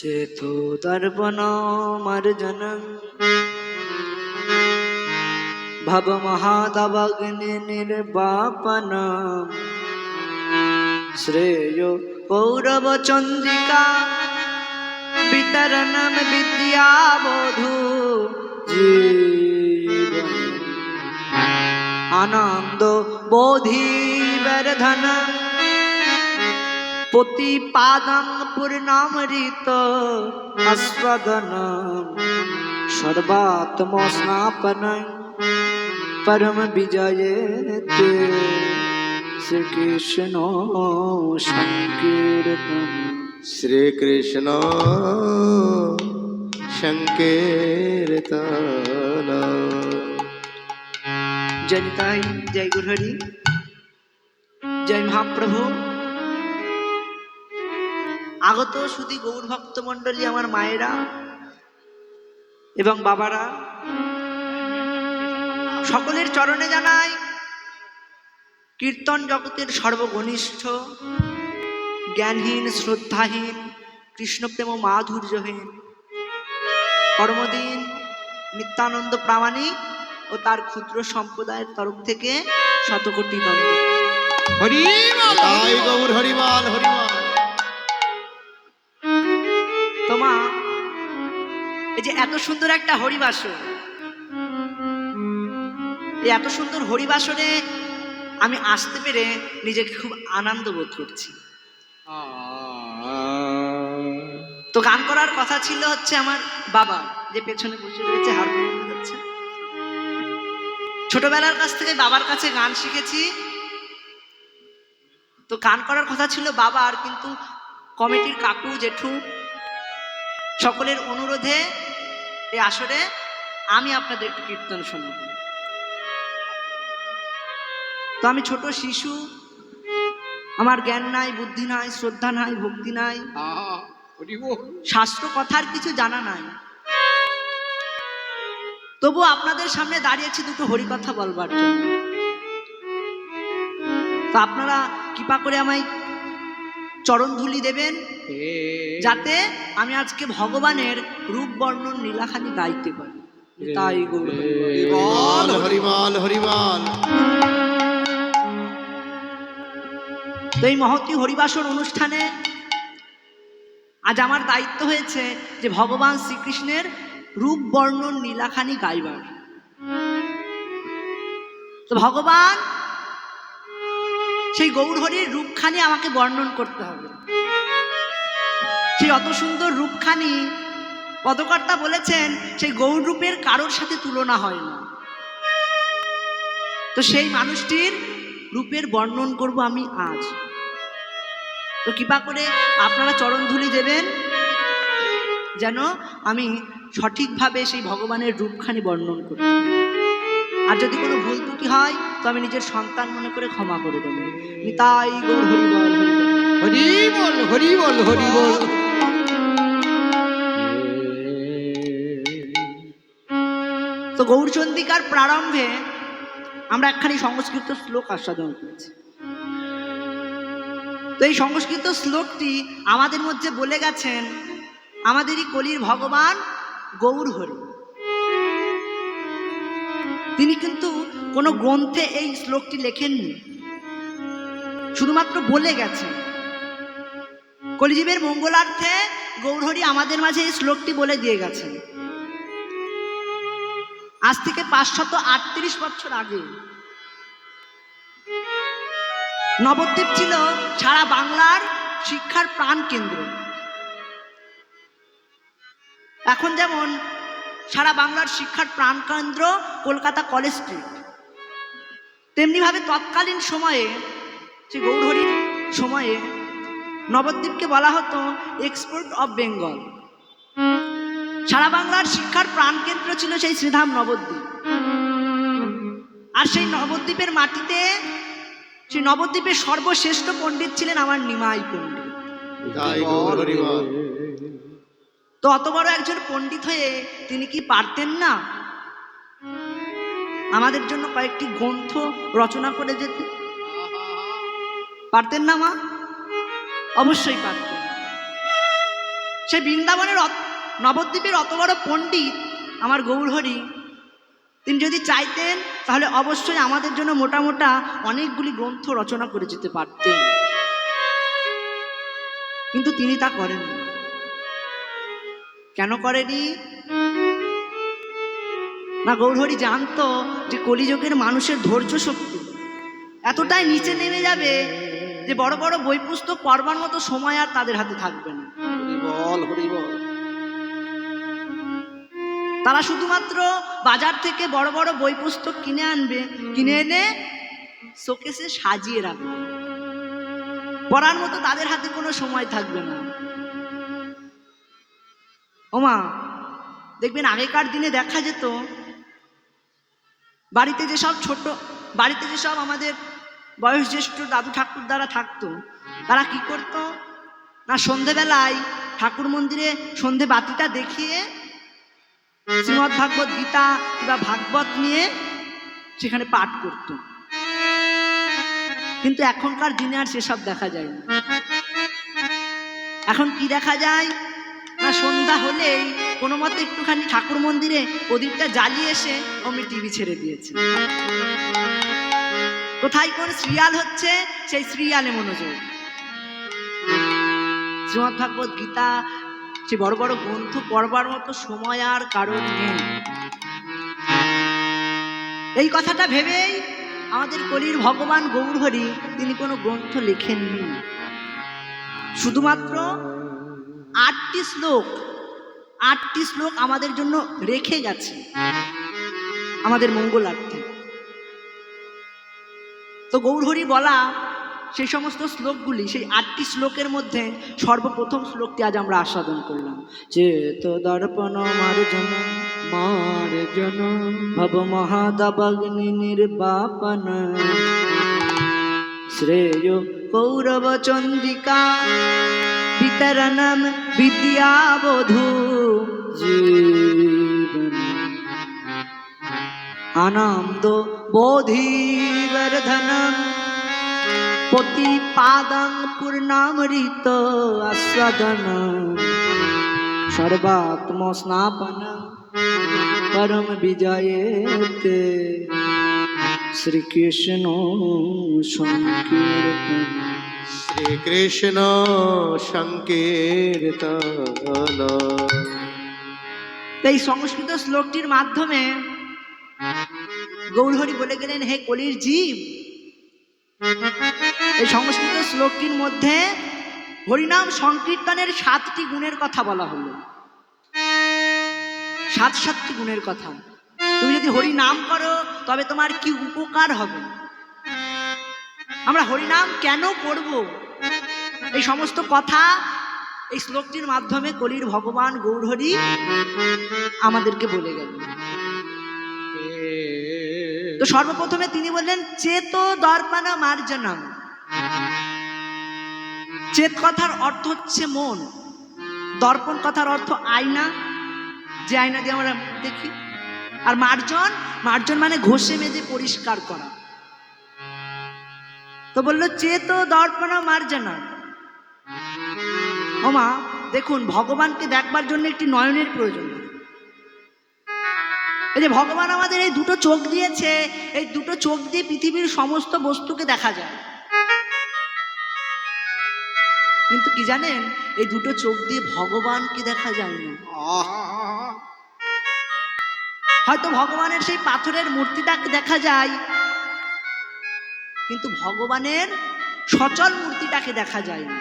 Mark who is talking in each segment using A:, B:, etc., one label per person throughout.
A: चेतो दर्पणमर्जनं भवमहादवग्नि निर्वापनं श्रेयो कौरवचन्द्रिका वितरणं विद्यावधू जीवन आनंद बोधिवर्धनं प्रतिपादं पूर्णामृत आस्वादनं सर्वात्मस्नापनं परम विजयते श्री कृष्ण संकीर्तन
B: श्री कृष्ण संकीर्तन।
A: जय निताई, जय गुरुहरि, जय महाप्रभु। আগত শুধু গৌর ভক্ত মণ্ডলী, আমার মায়েরা এবং বাবারা, সকলের চরণে জানাই কীর্তন জগতের সর্বঘনিষ্ঠ জ্ঞানহীন, শ্রদ্ধাহীন, কৃষ্ণপ্রেম মাধুর্যহীন কর্মদিন নিত্যানন্দ প্রামাণিক ও তার ক্ষুদ্র সম্প্রদায়ের তরফ থেকে শতকোটি দণ্ড।
B: হরিমাল গৌর, হরিমাল হরিমাল।
A: তোমা, এই যে এত সুন্দর একটা হরিবাসর, এই এত সুন্দর হরিবাসরে আমি আসতে পেরে নিজেকে খুব আনন্দ বোধ করছি। তো গান করার কথা ছিল হচ্ছে আমার বাবা, যে পেছনে বসে রয়েছে হারমোনিয়াম বাজাচ্ছে। ছোটবেলার কাছ থেকে বাবার কাছে গান শিখেছি, তো গান করার কথা ছিল বাবার, কিন্তু কমিটির কাকু জেঠু সকলের অনুরোধে এই আসরে আমি আপনাদের একটু কীর্তন শোনাব। তো আমি ছোট শিশু, আমার জ্ঞান নাই, বুদ্ধি নাই, শ্রদ্ধা নাই, ভক্তি নাই, শাস্ত্র কথার কিছু জানা নাই, তবু আপনাদের সামনে দাঁড়িয়েছি দুটো হরিকথা বলবার জন্য। তো আপনারা কৃপা করে আমায় চরণ ধুলি দেবেন, যাতে আমি আজকে ভগবানের রূপ বর্ণন নীলাখানি গাইতে পারি। তাই গৌর
B: হরিমাল হরিমাল হরিমাল।
A: তো এই মহতী হরিবাসর অনুষ্ঠানে আজ আমার দায়িত্ব হয়েছে যে ভগবান শ্রীকৃষ্ণের রূপ বর্ণন নীলাখানি গাইবার। তো ভগবান সেই গৌরহরির রূপখানি আমাকে বর্ণন করতে হবে। সেই অত সুন্দর রূপখানি পদকর্তা বলেছেন সেই গৌর রূপের কারোর সাথে তুলনা হয় না। তো সেই মানুষটির রূপের বর্ণন করব আমি আজ। তো কৃপা করে আপনারা চরণধুলি দেবেন, যেন আমি সঠিকভাবে সেই ভগবানের রূপখানি বর্ণন করতে পারি। আর যদি কোনো ভুল ত্রুটি হয় তো আমি নিজের সন্তান মনে করে ক্ষমা করে দেব। নিতাই গৌর হরিবল, হরিবল হরিবল হরিবল। তো গৌরচন্দ্রিকার প্রারম্ভে আমরা একখানি সংস্কৃত শ্লোক আস্বাদন করেছি। তো এই সংস্কৃত শ্লোকটি আমাদের মধ্যে বলে গেছেন আমাদেরই কলির ভগবান গৌর হরি। তিনি কিন্তু কোনো গ্রন্থে এই শ্লোকটি লেখেননি, শুধুমাত্র বলে গেছেন। কলিজীবের মঙ্গলার্থে গৌরহরি আমাদের মাঝে এই শ্লোকটি বলে দিয়ে গেছেন। আজ থেকে 538 বছর আগে নবদ্বীপ ছিল সারা বাংলার শিক্ষার প্রাণ কেন্দ্র। এখন যেমন সারা বাংলার শিক্ষার প্রাণ কেন্দ্র কলকাতা কলেজ স্ট্রিট, তেমনি ভাবে তৎকালীন সময়ে সে গৌরহরির সময়ে নবদ্বীপকে বলা হতো এক্সপোর্ট অফ বেঙ্গল। সারা বাংলার শিক্ষার প্রাণ কেন্দ্র ছিল সেই শ্রীধাম নবদ্বীপ। আর সেই নবদ্বীপের মাটিতে, সেই নবদ্বীপের সর্বশ্রেষ্ঠ পণ্ডিত ছিলেন আমার নিমাই পণ্ডিত। তো অত বড় একজন পণ্ডিত হয়ে তিনি কি পারতেন না আমাদের জন্য কয়েকটি গ্রন্থ রচনা করে যেতে? পারতেন না মা? অবশ্যই পারতেন। সে বৃন্দাবনের নবদ্বীপের অত বড় পণ্ডিত আমার গৌরহরি, তিনি যদি চাইতেন তাহলে অবশ্যই আমাদের জন্য মোটা মোটা অনেকগুলি গ্রন্থ রচনা করে যেতে পারতেন, কিন্তু তিনি তা করেননি। কেন করেনি? না, গৌরহরি জানতো যে কলিযুগের মানুষের ধৈর্য শক্তি এতটাই নিচে নেমে যাবে যে বড় বড় বই পুস্তক পড়বার মতো সময় আর তাদের হাতে থাকবে না।
B: হরি বল।
A: তারা শুধুমাত্র বাজার থেকে বড় বড় বই পুস্তক কিনে আনবে, কিনে এনে শোকেসে সাজিয়ে রাখবে, পড়ার মতো তাদের হাতে কোনো সময় থাকবে না। ওমা, দেখবেন আগেকার দিনে দেখা যেত বাড়িতে যেসব আমাদের বয়োজ্যেষ্ঠ দাদু ঠাকুর দ্বারা থাকতো, তারা কি করতো না, সন্ধেবেলায় ঠাকুর মন্দিরে সন্ধে বাতিটা দেখিয়ে শ্রীমদ্ ভাগবত গীতা কিংবা ভাগবত নিয়ে সেখানে পাঠ করত। কিন্তু এখনকার দিনে আর সেসব দেখা যায় না। এখন কি দেখা যায় না, সন্ধ্যা হলেই কোনো মতে একটুখানি ঠাকুর মন্দিরে প্রদীপটা জ্বালিয়ে এসে অমনি টিভি ছেড়ে দিয়েছে। কোথায় কোন সিরিয়াল হচ্ছে সেই সিরিয়ালে মনোযোগ। শ্রীমদ্ ভাগবত গীতা সে বড় বড় গ্রন্থ পড়বার মতো সময় আর কারণ নেই। এই কথাটা ভেবেই আমাদের কলির ভগবান গৌরহরি তিনি কোনো গ্রন্থ লেখেননি, শুধুমাত্র 8টি শ্লোক আমাদের জন্য রেখে গেছে আমাদের মঙ্গলার্থে। তো গৌরহরি বলা সেই সমস্ত শ্লোকগুলি, সেই 8টি শ্লোকের মধ্যে সর্বপ্রথম শ্লোকটি আজ আমরা আস্বাদন করলাম। চেত দর্পণ মার্জন মার্জন ভব মহাদাবাগ্নি নির্বাপন শ্রেয় কৌরব চন্দ্রিকা বিতরণম বিদ্যাবধূ জীবন আনন্দ বোধিবর্ধনম প্রতিপাদং পূর্ণামৃত আস্বাদনম সর্বাত্ম স্নাপনম পরম বিজয়েতে শ্রীকৃষ্ণ সংকীর্তন।
B: শ্রীকৃষ্ণ সংকীর্তন।
A: এই সংস্কৃত শ্লোকটির মাধ্যমে গৌরহরি বলে গেলেন, হে কলির জীব, এই সংস্কৃত শ্লোকটির মধ্যে হরিনাম সংকীর্তনের 7টি গুণের কথা বলা হলো। 7টি গুণের কথা। তুমি যদি হরি নাম করো তবে তোমার কি উপকার হবে, আমরা হরিনাম কেন করব, এই সমস্ত কথা এই শ্লোকটির মাধ্যমে কলির ভগবান গৌরহরি আমাদেরকে বলে গেলেন। তো সর্বপ্রথমে তিনি বললেন চেত দর্পণ মার্জনম। চেত কথার অর্থ হচ্ছে মন, দর্পণ কথার অর্থ আয়না, যে আয়না দিয়ে আমরা দেখি, আর মার্জন মানে ঘষে মেজে পরিষ্কার করা। তো বললো চেত দর্পণ মার্জনম। ওমা, দেখুন, ভগবানকে দেখবার জন্য একটি নয়নের প্রয়োজন। এই যে ভগবান আমাদের এই দুটো চোখ দিয়েছে, এই দুটো চোখ দিয়ে পৃথিবীর সমস্ত বস্তুকে দেখা যায়, কিন্তু কি জানেন, এই দুটো চোখ দিয়ে ভগবানকে দেখা যায় না। হয়তো ভগবানের সেই পাথরের মূর্তিটাকে দেখা যায়, কিন্তু ভগবানের সচল মূর্তিটাকে দেখা যায় না।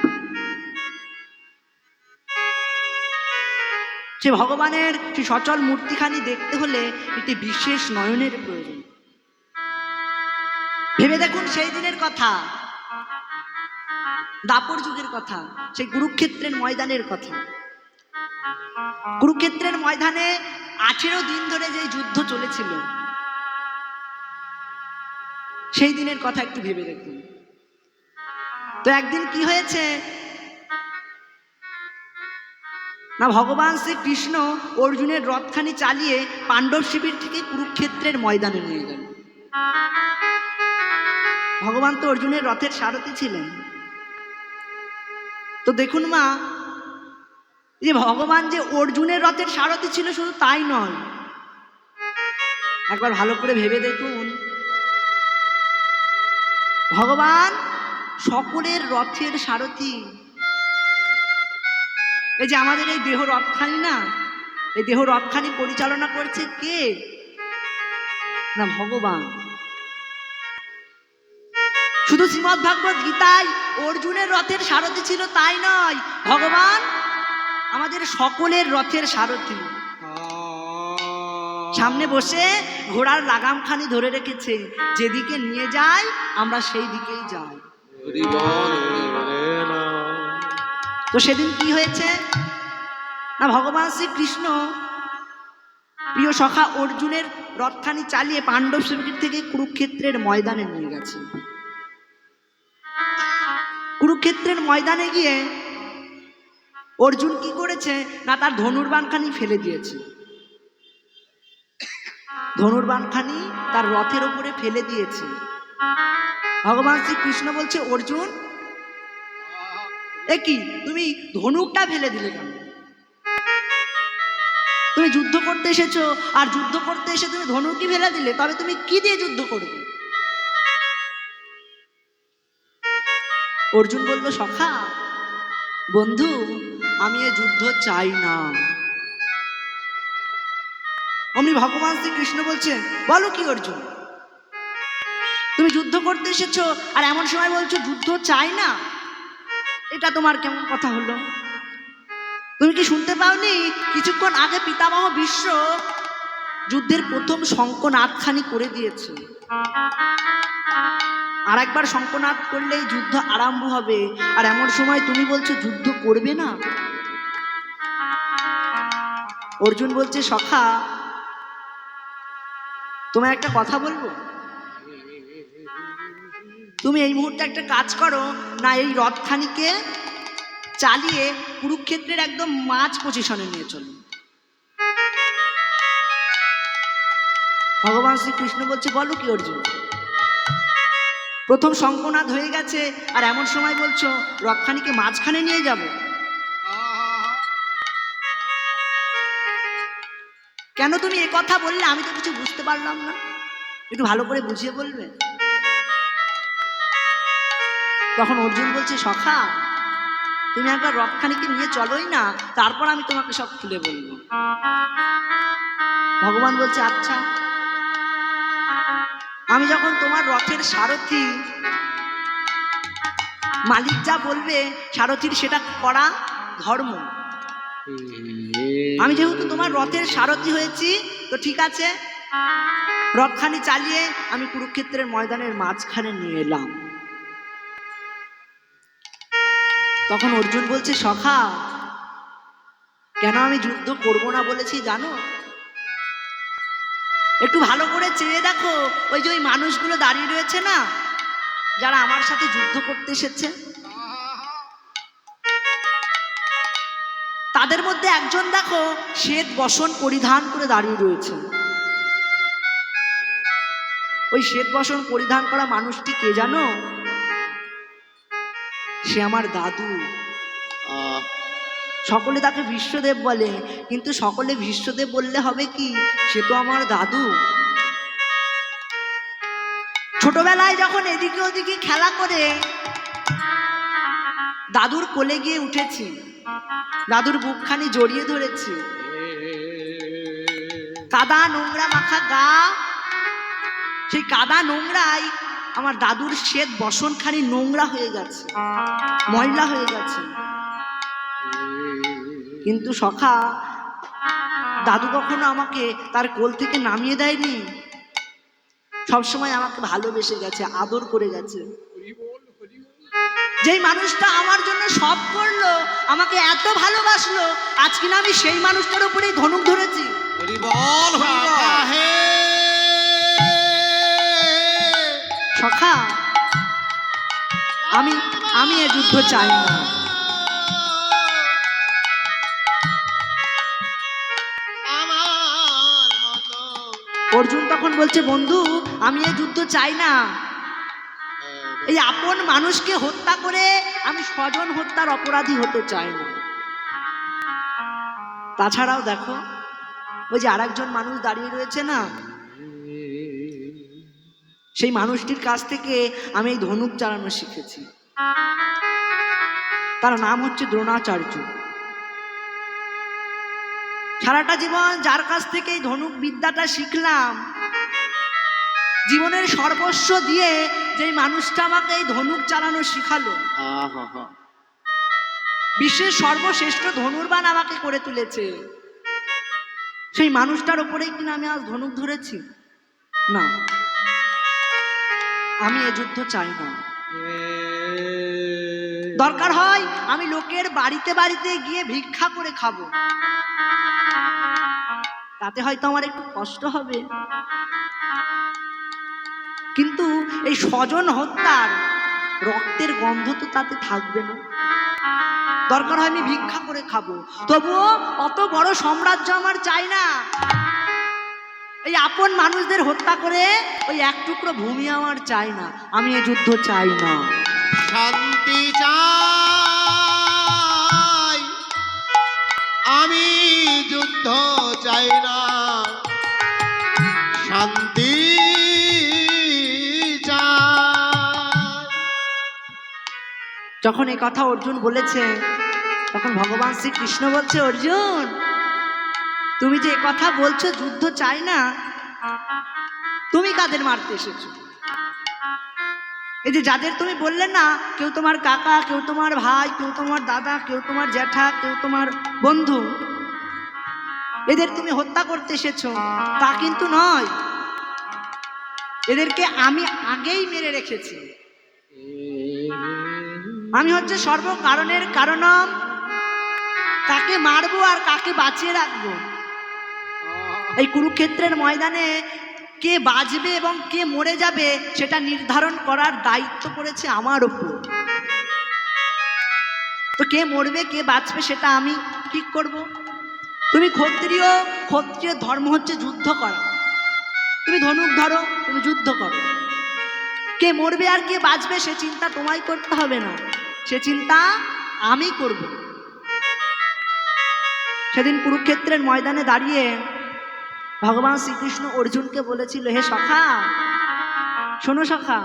A: সে ভগবানের সেই সচল মূর্তিখানি দেখতে হলে একটি বিশেষ নয়নের প্রয়োজন। ভেবে দেখুন, সেই দিনের কথা, দাপর যুগের কথা, সেই কুরুক্ষেত্রের ময়দানের কথা। কুরুক্ষেত্রের ময়দানে 18 দিন ধরে যে যুদ্ধ চলেছিল, সেই দিনের কথা একটু ভেবে দেখুন। তো একদিন কি হয়েছে না, ভগবান শ্রীকৃষ্ণ অর্জুনের রথখানি চালিয়ে পাণ্ডব শিবির থেকে কুরুক্ষেত্রের ময়দানে নিয়ে গেল। ভগবান তো অর্জুনের রথের সারথি ছিলেন। তো দেখুন মা, যে ভগবান যে অর্জুনের রথের সারথি ছিল শুধু তাই নয়, একবার ভালো করে ভেবে দেখুন, ভগবান সকলের রথের সারথি। এই যে আমাদের এই দেহ রথখানি না, এই দেহ রথখানি পরিচালনা করছে কে? না, ভগবান। শুধু শ্রীমদ্ ভাগবত গীতায় অর্জুনের রথের সারথি ছিল তাই নয়, ভগবান আমাদের সকলের রথের সারথি। সামনে বসে ঘোড়ার লাগামখানি ধরে রেখেছে, যেদিকে নিয়ে যায় আমরা সেই দিকেই যাই। তো সেদিন কি হয়েছে না, ভগবান শ্রীকৃষ্ণ প্রিয় সখা অর্জুনের রথখানি চালিয়ে পাণ্ডব শিবির থেকে কুরুক্ষেত্রের ময়দানে নিয়ে গেছে। কুরুক্ষেত্রের ময়দানে গিয়ে অর্জুন কি করেছে না, তার ধনুর্বাণখানি ফেলে দিয়েছে। ধনুর্বাণখানি তার রথের উপরে ফেলে দিয়েছে। ভগবান শ্রীকৃষ্ণ বলছে, অর্জুন এ কি, তুমি ধনুকটা ফেলে দিলে কেন? তুমি যুদ্ধ করতে এসেছো, আর যুদ্ধ করতে এসে তুমি ধনুকই ফেলে দিলে, তবে তুমি কি দিয়ে যুদ্ধ করবে? অর্জুন বলল, সখা বন্ধু, আমি এ যুদ্ধ চাই না। অমনি ভগবান শ্রীকৃষ্ণ বলছে, বলো কি অর্জুন, তুমি যুদ্ধ করতে এসেছো আর এমন সময় বলছো যুদ্ধ চাই না? এটা তোমার কেমন কথা হলো? তুমি কি শুনতে পাওনি কিছুক্ষণ আগে পিতামহ ভীষ্ম যুদ্ধের প্রথম শঙ্খনাদখানি করে দিয়েছে, আর একবার শঙ্খনাদ করলেই যুদ্ধ আরম্ভ হবে, আর এমন সময় তুমি বলছো যুদ্ধ করবে না? অর্জুন বলছে, সখা তোমায় একটা কথা বলবো, তুমি এই মুহূর্তে একটা কাজ করো না, এই রথখানিকে চালিয়ে কুরুক্ষেত্রের একদম মাঝ পজিশনে নিয়ে চলো। ভগবান শ্রীকৃষ্ণ বলছে, বলো কি অর্জুন, প্রথম শঙ্খনাদ হয়ে গেছে আর এমন সময় বলছো রথখানিকে মাঝখানে নিয়ে যাব? কেন তুমি এ কথা বললে? আমি তো কিছু বুঝতে পারলাম না, একটু ভালো করে বুঝিয়ে বলবে। তখন অর্জুন বলছে, সখা তুমি একবার রথখানিকে নিয়ে চলোই না, তারপর আমি তোমাকে সব খুলে বলবো। ভগবান বলছে, আচ্ছা, আমি যখন তোমার রথের সারথি, মালিক যা বলবে সারথির সেটা করা ধর্ম। আমি যেহেতু তোমার রথের সারথি হয়েছি, তো ঠিক আছে, রথখানি চালিয়ে আমি কুরুক্ষেত্রের ময়দানের মাঝখানে নিয়ে এলাম। তখন অর্জুন বলছে, সখা কেন আমি যুদ্ধ করব না বলেছি জানো? একটু ভালো করে চেয়ে দেখো, ওই যে ওই মানুষগুলো দাঁড়িয়ে রয়েছে না, যারা আমার সাথে যুদ্ধ করতে এসেছে, তাদের মধ্যে একজন দেখো শ্বেত বসন পরিধান করে দাঁড়িয়ে রয়েছে। ওই শ্বেত বসন পরিধান করা মানুষটি কে জানো? সে আমার দাদু। সকলে তাকে ভীষ্মদেব বলে, কিন্তু সকলে ভীষ্মদেব বললে হবে কি, সে তো আমার দাদু। ছোটবেলায় যখন এদিকে ওদিকে খেলা করে দাদুর কোলে গিয়ে উঠেছি, দাদুর বুকখানি জড়িয়ে ধরেছি, কাদা নোংরা মাখা গা, সেই কাদা নোংরাই আমার দাদুর শ্বেত বসনখানি নোংরা হয়ে গেছে, ময়লা হয়ে গেছে। কিন্তু সখা দাদু কখনো আমাকে তার কোল থেকে নামিয়ে দেয়নি, সবসময় আমাকে ভালোবেসে গেছে, আদর করে গেছে। যেই মানুষটা আমার জন্য সব করলো, আমাকে এত ভালোবাসলো, আজ কিনা আমি সেই মানুষটার উপরেই ধনুক ধরেছি। সখা আমি এ যুদ্ধ চাই না। অর্জুন তখন বলছে, বন্ধু আমি এ যুদ্ধ চাই না। এই আপন মানুষকে হত্যা করে আমি স্বজন হত্যার অপরাধী হতে চাই না। তাছাড়াও দেখো, ওই যে আরেকজন মানুষ দাঁড়িয়ে রয়েছে না, সেই মানুষটির কাছ থেকে আমি এই ধনুক চালানো শিখেছি। তার নাম হচ্ছে দ্রোণাচার্য। সারাটা জীবন যার কাছ থেকে এই ধনুক বিদ্যাটা শিখলাম, জীবনের সর্বস্ব দিয়ে যে মানুষটা আমাকে এই ধনুক চালানো শিখালো, বিশ্বের সর্বশ্রেষ্ঠ ধনুর্বান আমাকে করে তুলেছে, সেই মানুষটার উপরেই কিনা আমি আজ ধনুক ধরেছি। না, আমি এ যুদ্ধ চাই না। দরকার হয় আমি লোকের বাড়িতে বাড়িতে গিয়ে ভিক্ষা করে খাবো, তাতে হয়তো আমার একটু কষ্ট হবে, কিন্তু এই স্বজন হত্যার রক্তের গন্ধ তো তাতে থাকবে না। দরকার হয় আমি ভিক্ষা করে খাবো, তবুও অত বড় সাম্রাজ্য আমার চাই না। এই আপন মানুষদের হত্যা করে ওই এক টুকরো ভূমি আমার চাই না। আমি এই যুদ্ধ চাই না।
B: শান্তি চাই, আমি যুদ্ধ চাই না। শান্তি চাই।
A: যখন এই কথা অর্জুন বলেছে, তখন ভগবান শ্রীকৃষ্ণ বলছে, অর্জুন তুমি যে কথা বলছো যুদ্ধ চাই না, তুমি কাদের মারতে এসেছো? এই যে যাদের তুমি বললে না, কেউ তোমার কাকা, কেউ তোমার ভাই, কেউ তোমার দাদা, কেউ তোমার জ্যাঠা, কেউ তোমার বন্ধু, এদের তুমি হত্যা করতে এসেছো, তা কিন্তু নয়। এদেরকে আমি আগেই মেরে রেখেছি। আমি হচ্ছে সর্বকারণের কারণম, কাকে মারবো আর কাকে বাঁচিয়ে রাখবো। এই কুরুক্ষেত্রের ময়দানে কে বাঁচবে এবং কে মরে যাবে সেটা নির্ধারণ করার দায়িত্ব পড়েছে আমার উপর। তো কে মরবে কে বাঁচবে সেটা আমি ঠিক করব। তুমি ক্ষত্রিয়, ক্ষত্রিয় ধর্ম হচ্ছে যুদ্ধ করা। তুমি ধনুক ধরো, তুমি যুদ্ধ করো। কে মরবে আর কে বাঁচবে সে চিন্তা তোমায় করতে হবে না, সে চিন্তা আমি করব। সেদিন কুরুক্ষেত্রের ময়দানে দাঁড়িয়ে ভগবান শ্রীকৃষ্ণ অর্জুনকে বলেছিল, হে সখা, শোনো সখা,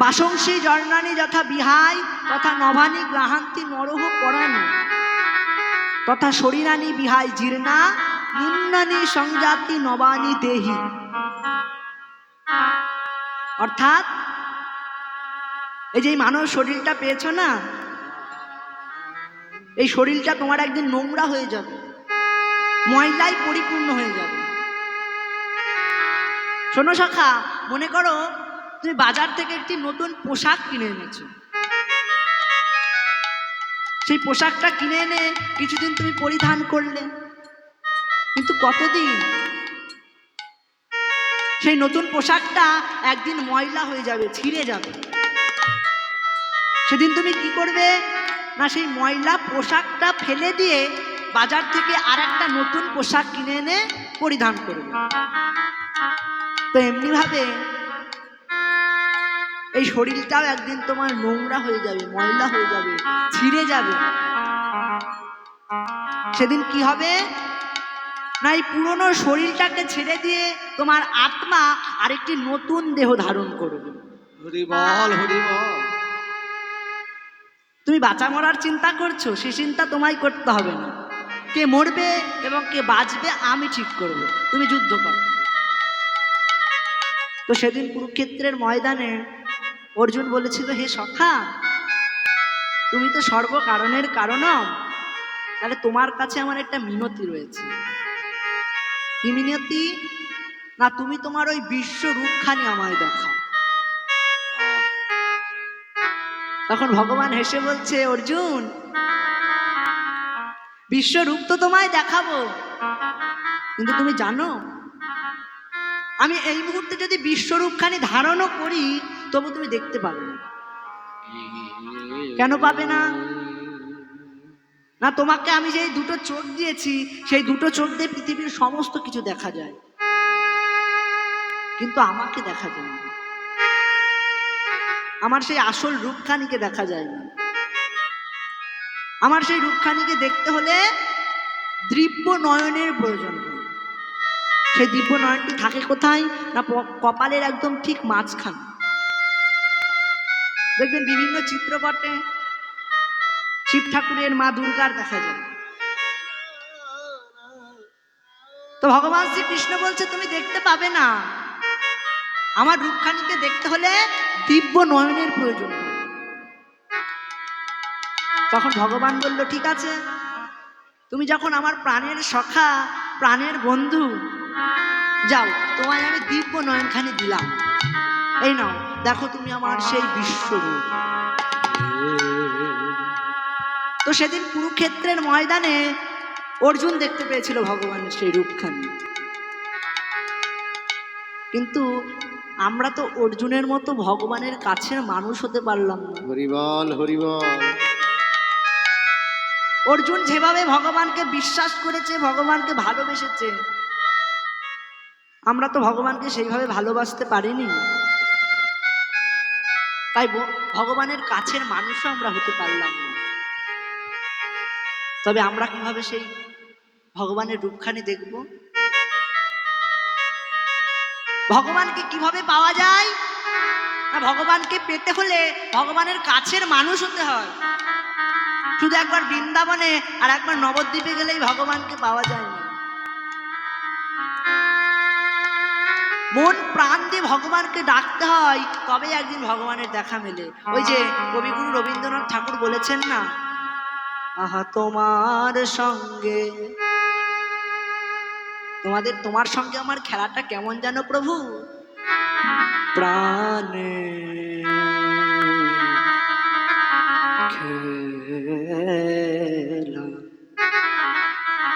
A: বাসংসী জর্ণানি যথা বিহাই তথা নভানি গ্রাহান্তি নরহ পরাণী তথা শরীরানি বিহাই জীর্ণা নুন্নানি সংজাতি নবানি দেহি। অর্থাৎ এই যে মানব শরীরটা পেয়েছো না, এই শরীরটা তোমার একদিন নোংরা হয়ে যাবে, ময়লায় পরিপূর্ণ হয়ে যাবে। শোনো সখা, মনে করো তুমি বাজার থেকে একটি নতুন পোশাক কিনে এনেছো। সেই পোশাকটা কিনে এনে কিছুদিন তুমি পরিধান করলে, কিন্তু কতদিন? সেই নতুন পোশাকটা একদিন ময়লা হয়ে যাবে, ছিঁড়ে যাবে। সেদিন তুমি কি করবে না, সেই ময়লা পোশাকটা ফেলে দিয়ে বাজার থেকে আর একটা নতুন পোশাক কিনে এনে পরিধান করবে। তো এমনি ভাবে এই শরীরটাও একদিন তোমার নোংরা হয়ে যাবে, ময়লা হয়ে যাবে, ছিঁড়ে যাবে। সেদিন কি হবে না, এই পুরনো শরীরটাকে ছেড়ে দিয়ে তোমার আত্মা আরেকটি নতুন দেহ ধারণ করবে।
B: হরি বল, হরি বল।
A: তুমি বাঁচা মরার চিন্তা করছো, সে চিন্তা তোমায় করতে হবে না। কে মরবে এবং কে বাঁচবে আমি ঠিক করব, তুমি যুদ্ধ করো। তো সেদিন কুরুক্ষেত্রের ময়দানে অর্জুন বলেছিল, হে সখা, তুমি তো সর্বকারণের কারণম, তাহলে তোমার কাছে আমার একটা মিনতি রয়েছে। কি মিনতি না, তুমি তোমার ওই বিশ্বরূপখানি আমায় দেখাও। তখন ভগবান হেসে বলছে, অর্জুন বিশ্বরূপ তো তোমায় দেখাবো, কিন্তু তুমি জানো আমি এই মুহূর্তে যদি বিশ্বরূপখানি ধারণও করি তবু তুমি দেখতে পাবে না। কেন পাবে না? না, তোমাকে আমি যে দুটো চোখ দিয়েছি, সেই দুটো চোখ দিয়ে পৃথিবীর সমস্ত কিছু দেখা যায়, কিন্তু আমাকে দেখা যায় না। আমার সেই আসল রূপখানিকে দেখা যায় না। আমার সেই রূপখানিকে দেখতে হলে দিব্য নয়নের প্রয়োজন হয়। সেই দিব্য নয়নটি থাকে কোথায় না কপালের একদম ঠিক মাঝখানে। দেখবেন বিভিন্ন চিত্রপটে শিব ঠাকুরের মা দুর্গার দেখা যায়। তো ভগবান শ্রীকৃষ্ণ বলছে তুমি দেখতে পাবে না, আমার রূপখানিকে দেখতে হলে দিব্য নয়নের প্রয়োজন। তখন ভগবান বলল ঠিক আছে, তুমি যখন আমার প্রাণের সখা, প্রাণের বন্ধু, যাও তোমায় আমি দিব্য নয়নখানি দিলাম, এই নাও দেখো তুমি আমার সেই বিশ্বরূপ। তো সেদিন কুরুক্ষেত্রের ময়দানে অর্জুন দেখতে পেয়েছিল ভগবানের সেই রূপখানি। কিন্তু আমরা তো অর্জুনের মতো ভগবানের কাছের মানুষ হতে পারলাম না।
B: হরি বল হরি বল।
A: অর্জুন যেভাবে ভগবানকে বিশ্বাস করেছে, ভগবানকে ভালোবেসেছে, আমরা তো ভগবানকে সেইভাবে ভালোবাসতে পারিনি। তাই ভগবানের কাছের মানুষও আমরা হতে পারলাম না। তবে আমরা কিভাবে সেই ভগবানের রূপখানি দেখব? ভগবানকে কিভাবে পাওয়া যায় না, ভগবানকে পেতে হলে ভগবানের কাছের মানুষ হতে হয়। শুধু একবার বৃন্দাবনে আর একবার নবদ্বীপে গেলেই ভগবানকে পাওয়া যায় না। মন প্রাণ দিয়ে ভগবানকে ডাকতে হয়, তবে একদিন ভগবানের দেখা মেলে। ওই যে কবিগুরু রবীন্দ্রনাথ ঠাকুর বলেছেন না, আহা তোমার সঙ্গে, তোমার সঙ্গে আমার খেলাটা কেমন জানো প্রভু, প্রাণে খেলা।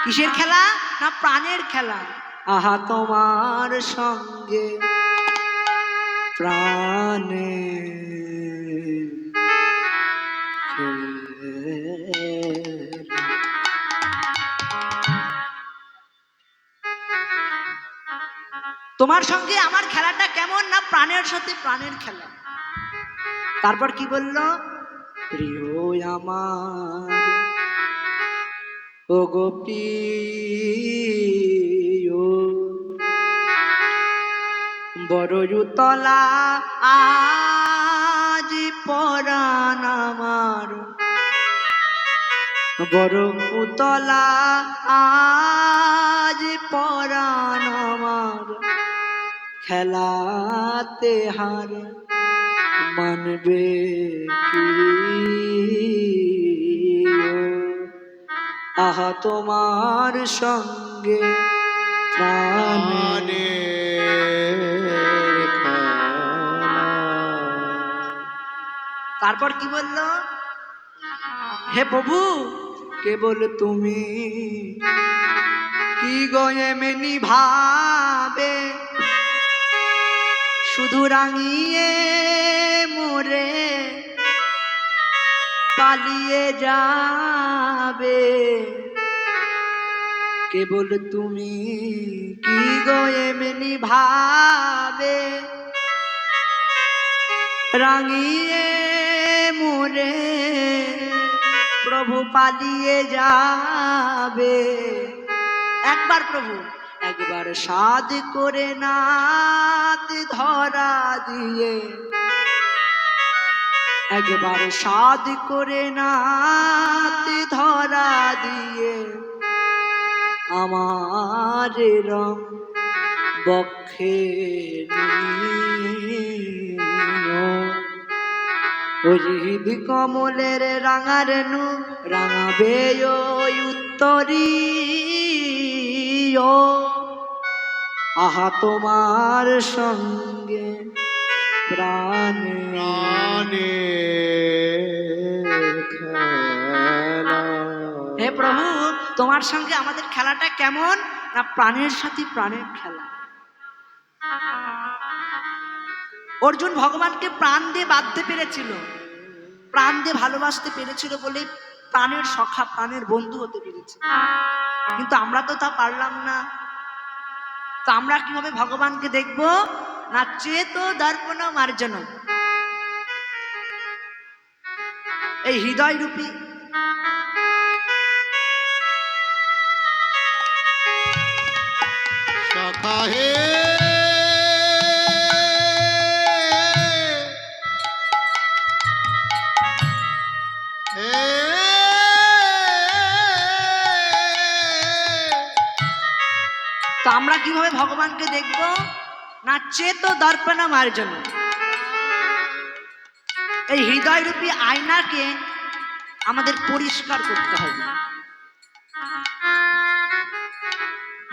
A: কিসের খেলা না, প্রাণের খেলা। আহা তোমার সঙ্গে প্রাণে খেলা। তোমার সঙ্গে আমার খেলাটা কেমন না, প্রাণের সাথে প্রাণের খেলা। তারপর কি বলল, প্রিয় আমার ও গো প্রিয়, বড় উতলা আজ পরাণ আমার, বড় উতলা আজ পরাণ আমার, খেলাতে হার মানবে কি? আহা তোমার সঙ্গে প্রাণে। তারপর কি বলল, হে প্রভু কেবল তুমি কি গয়ে মেনি ভাবে, শুধু রাঙিয়ে মোরে পালিয়ে যাবে। কেবল তুমি কি গয়ে মেনি ভাবে, রাঙিয়ে মোরে প্রভু পালিয়ে যাবে। একবার প্রভু একবার সাধ করে নাত ধরা দিয়ে, একবার সাধ করে নাত ধরা দিয়ে, আমার রং বক্ষে হৃদ কমলের রাঙার নু রাঙাবে ওই উত্তরী। আহা তোমার সঙ্গে প্রাণে খেলা। হে প্রভু তোমার সঙ্গে আমাদের খেলাটা কেমন না, প্রাণের সাথে প্রাণের খেলা। অর্জুন ভগবানকে প্রাণ দিয়ে বাঁধতে পেরেছিল, প্রাণ দিয়ে ভালোবাসতে পেরেছিল বলে প্রাণের সখা, প্রাণের বন্ধু হতে পেরেছে। কিন্তু আমরা তো তা পারলাম না। তো আমরা কিভাবে ভগবানকে দেখব না, চেত দর্পণ মার্জন, এই হৃদয় রূপী
B: আহে
A: তো আমরা কিভাবে ভগবানকে দেখব? না চেত দর্পণ মার্জন, এই হৃদয় রূপী আয়নাকে আমাদের পরিষ্কার করতে হবে।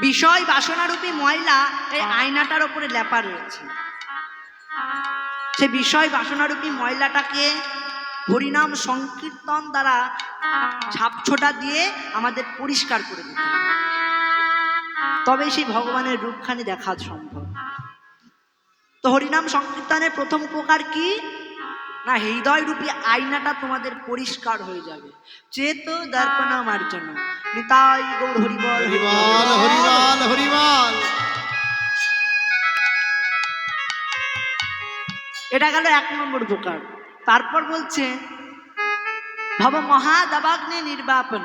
A: বিষয় বাসনারূপী ময়লা এই আয়নাটার উপরে লেপা রয়েছে। সে বিষয় বাসনারূপী ময়লাটাকে হরিনাম সংকীর্তন দ্বারা ঝাপছোটা দিয়ে আমাদের পরিষ্কার করে দিতে হবে, তবে সেই ভগবানের রূপখানি দেখা সম্ভব। তো হরিনাম সংকীর্তনের প্রথম উপকার কি? না হৃদয় রূপী আয়নাটা তোমাদের পরিষ্কার হয়ে যাবে। চেত দর্পণ মার্জন, নিতাই গৌর হরিবল
B: হরিবল হরিবল হরিবল।
A: এটা গেল 1 নম্বর উপকার। তারপর বলছে ভব মহাদাবাগ্নি নির্বাপন।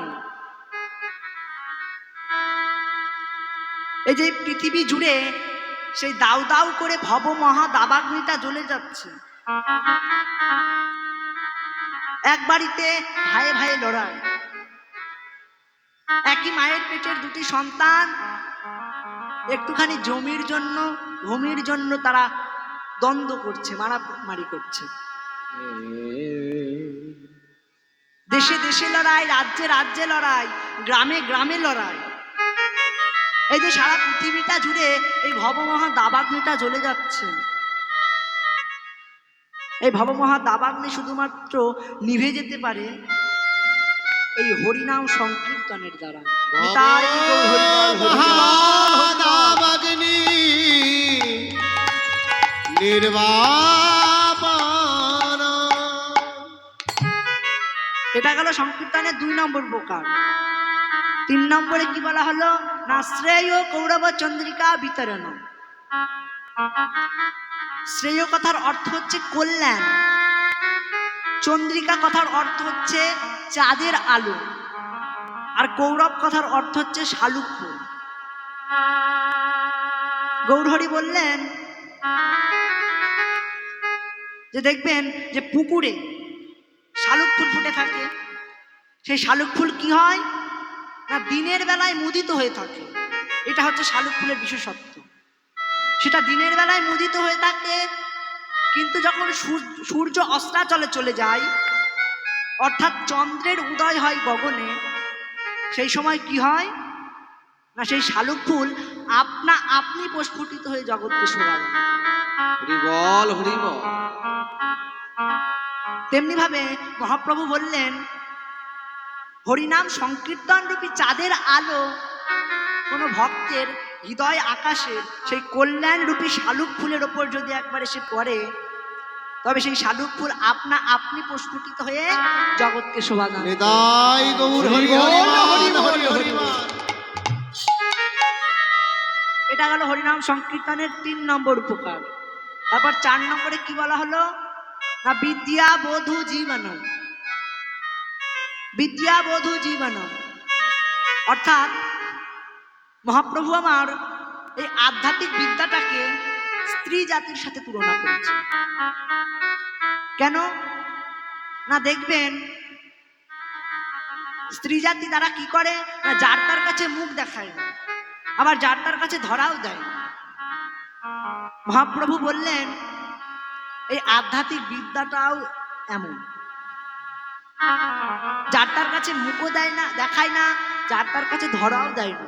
A: এই যে পৃথিবী জুড়ে সেই দাউ দাউ করে ভব মহাদাবাগ্নিটা জ্বলে যাচ্ছে। এক বাড়িতে ভাইয়ে ভাইয়ে লড়াই, একই মায়ের পেটের দুটি সন্তান একটুখানি জমির জন্য ভূমির জন্য তারা দ্বন্দ্ব করছে, মারামারি করছে। দেশে দেশে লড়াই, রাজ্যে রাজ্যে লড়াই, গ্রামে গ্রামে লড়াই। এই যে সারা পৃথিবীটা জুড়ে এই ভবমহা দাবাগ্নিটা জ্বলে যাচ্ছে। এই ভবমহা দাবাগ্নি শুধুমাত্র নিভে যেতে পারে এই হরিনাম সংকীর্তনের দ্বারা। নিতাই গৌর হরিবল হরিবল।
B: মহাদাবাগ্নি নির্বাপন।
A: এটা গেল সংকীর্তনের 2 নম্বর উপকার। 3 নম্বরে কি বলা হলো? না শ্রেয় কৌরব চন্দ্রিকা বিতরণ। শ্রেয় কথার অর্থ হচ্ছে কল্যাণ, চন্দ্রিকা কথার অর্থ হচ্ছে চাঁদের আলো, আর কৌরব কথার অর্থ হচ্ছে শালুক ফুল। গৌরহরি বললেন যে দেখবেন যে পুকুরে শালুক ফুল ফুটে থাকে, সেই শালুক ফুল কি হয় না দিনের বেলায় মুদিত হয়ে থাকে। এটা হচ্ছে শালুক ফুলের বিশেষত্ব। সেটা দিনের বেলায় মুদিত হয়ে থাকে, কিন্তু যখন সূর্য অস্তাচলে চলে যায়, অর্থাৎ চন্দ্রের উদয় হয় গগনে, সেই সময় কি হয় না সেই শালুক ফুল আপনা আপনি প্রস্ফুটিত হয়ে জগৎকে শোভা দেয়।
B: হরিবল হরিবল।
A: তেমনি ভাবে মহাপ্রভু বললেন হরিনাম সংকীর্তন রূপী চাঁদের আলো কোন ভক্তের হৃদয় আকাশে সেই কল্যাণ রূপী শালুক ফুলের ওপর যদি একবার এসে পড়ে, তবে সেই শালুক ফুল আপনা আপনি প্রস্ফুটিত হয়ে জগৎকে শোভা দেয়।
B: নিতাই গৌর হরিবল হরিবল হরিবল।
A: এটা গেল হরিনাম সংকীর্তনের 3 নম্বর উপকার। তারপর 4 নম্বরে কি বলা হলো না বিদ্যা বধূ জীবনম। বিদ্যা বধূ জীবনম অর্থাৎ মহাপ্রভু আমার এই আধ্যাত্মিক বিদ্যাটাকে স্ত্রী জাতির সাথে তুলনা করেছে। কেন না দেখবেন স্ত্রী জাতি তারা কি করে না যার তার কাছে মুখ দেখায় না, আবার যার তার কাছে ধরাও দেয় না। মহাপ্রভু বললেন এই আধ্যাত্মিক বিদ্যাটাও এমন, যার তার কাছে মুখও দেয় না, দেখায় না, যার তার কাছে ধরাও দেয় না,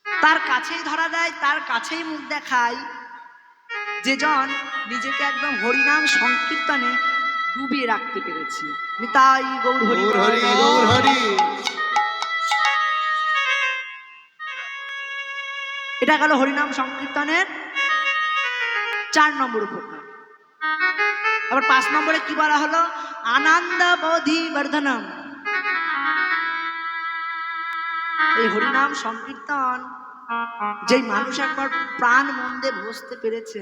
A: তার কাছেই ধরা দেয়, তার কাছেই মুখ দেখায় যেজন নিজেকে একদম হরিনাম সংকীর্তনে ডুবিয়ে রাখতে পেরেছে। নিতাই গৌর হরি
B: হরি গৌর হরি।
A: এটা গেল হরিনাম সংকীর্তনের 4 নম্বর উপকার। আবার 5 নম্বরে কি বলা হলো আনন্দ বোধি বর্ধনম। এই হরিনাম সংকীর্তন যেই মানুষ একবার প্রাণ মন দিয়ে বসতে পেরেছে,